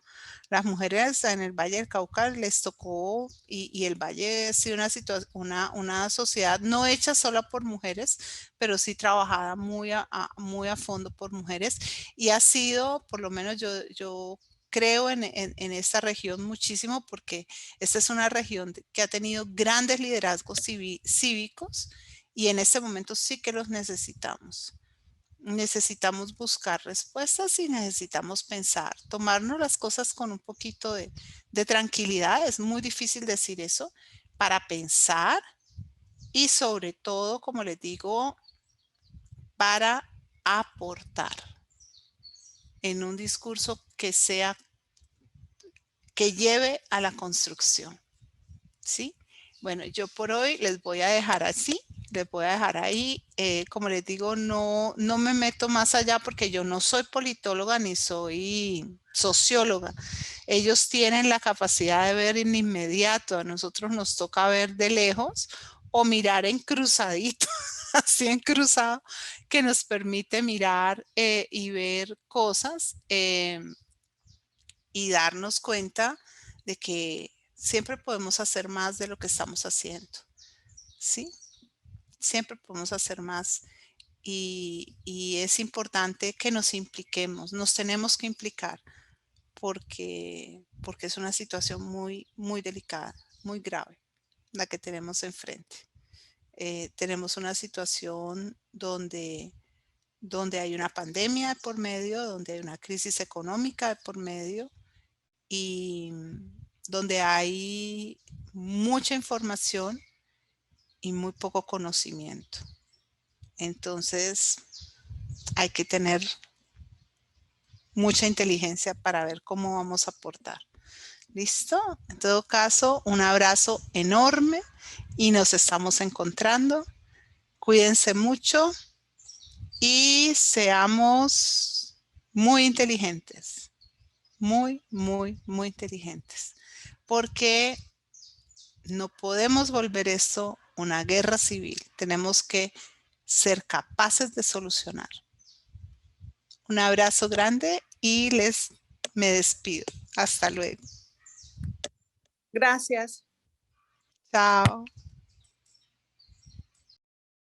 Las mujeres en el Valle del Cauca les tocó, y el Valle ha sido una sociedad no hecha sola por mujeres, pero sí trabajada muy a fondo por mujeres, y ha sido, por lo menos yo creo en esta región muchísimo, porque esta es una región que ha tenido grandes liderazgos cívicos, y en este momento sí que los necesitamos. Necesitamos buscar respuestas y necesitamos pensar, tomarnos las cosas con un poquito de tranquilidad. Es muy difícil decir eso, para pensar y sobre todo, como les digo, para aportar en un discurso que lleve a la construcción, ¿sí? Bueno, yo por hoy les voy a dejar así, les voy a dejar ahí. Como les digo, no me meto más allá porque yo no soy politóloga ni soy socióloga. Ellos tienen la capacidad de ver en inmediato, a nosotros nos toca ver de lejos o mirar en cruzadito, así en cruzado, que nos permite mirar y ver cosas y darnos cuenta de que siempre podemos hacer más de lo que estamos haciendo, ¿sí? Siempre podemos hacer más, y es importante que nos impliquemos, nos tenemos que implicar, porque es una situación muy, muy delicada, muy grave, la que tenemos enfrente. Tenemos una situación donde hay una pandemia por medio, donde hay una crisis económica por medio, y donde hay mucha información y muy poco conocimiento. Entonces, hay que tener mucha inteligencia para ver cómo vamos a aportar. ¿Listo? En todo caso, un abrazo enorme y nos estamos encontrando. Cuídense mucho y seamos muy inteligentes. Muy, muy, muy inteligentes. Porque no podemos volver esto una guerra civil. Tenemos que ser capaces de solucionar. Un abrazo grande y me despido. Hasta luego. Gracias. Chao.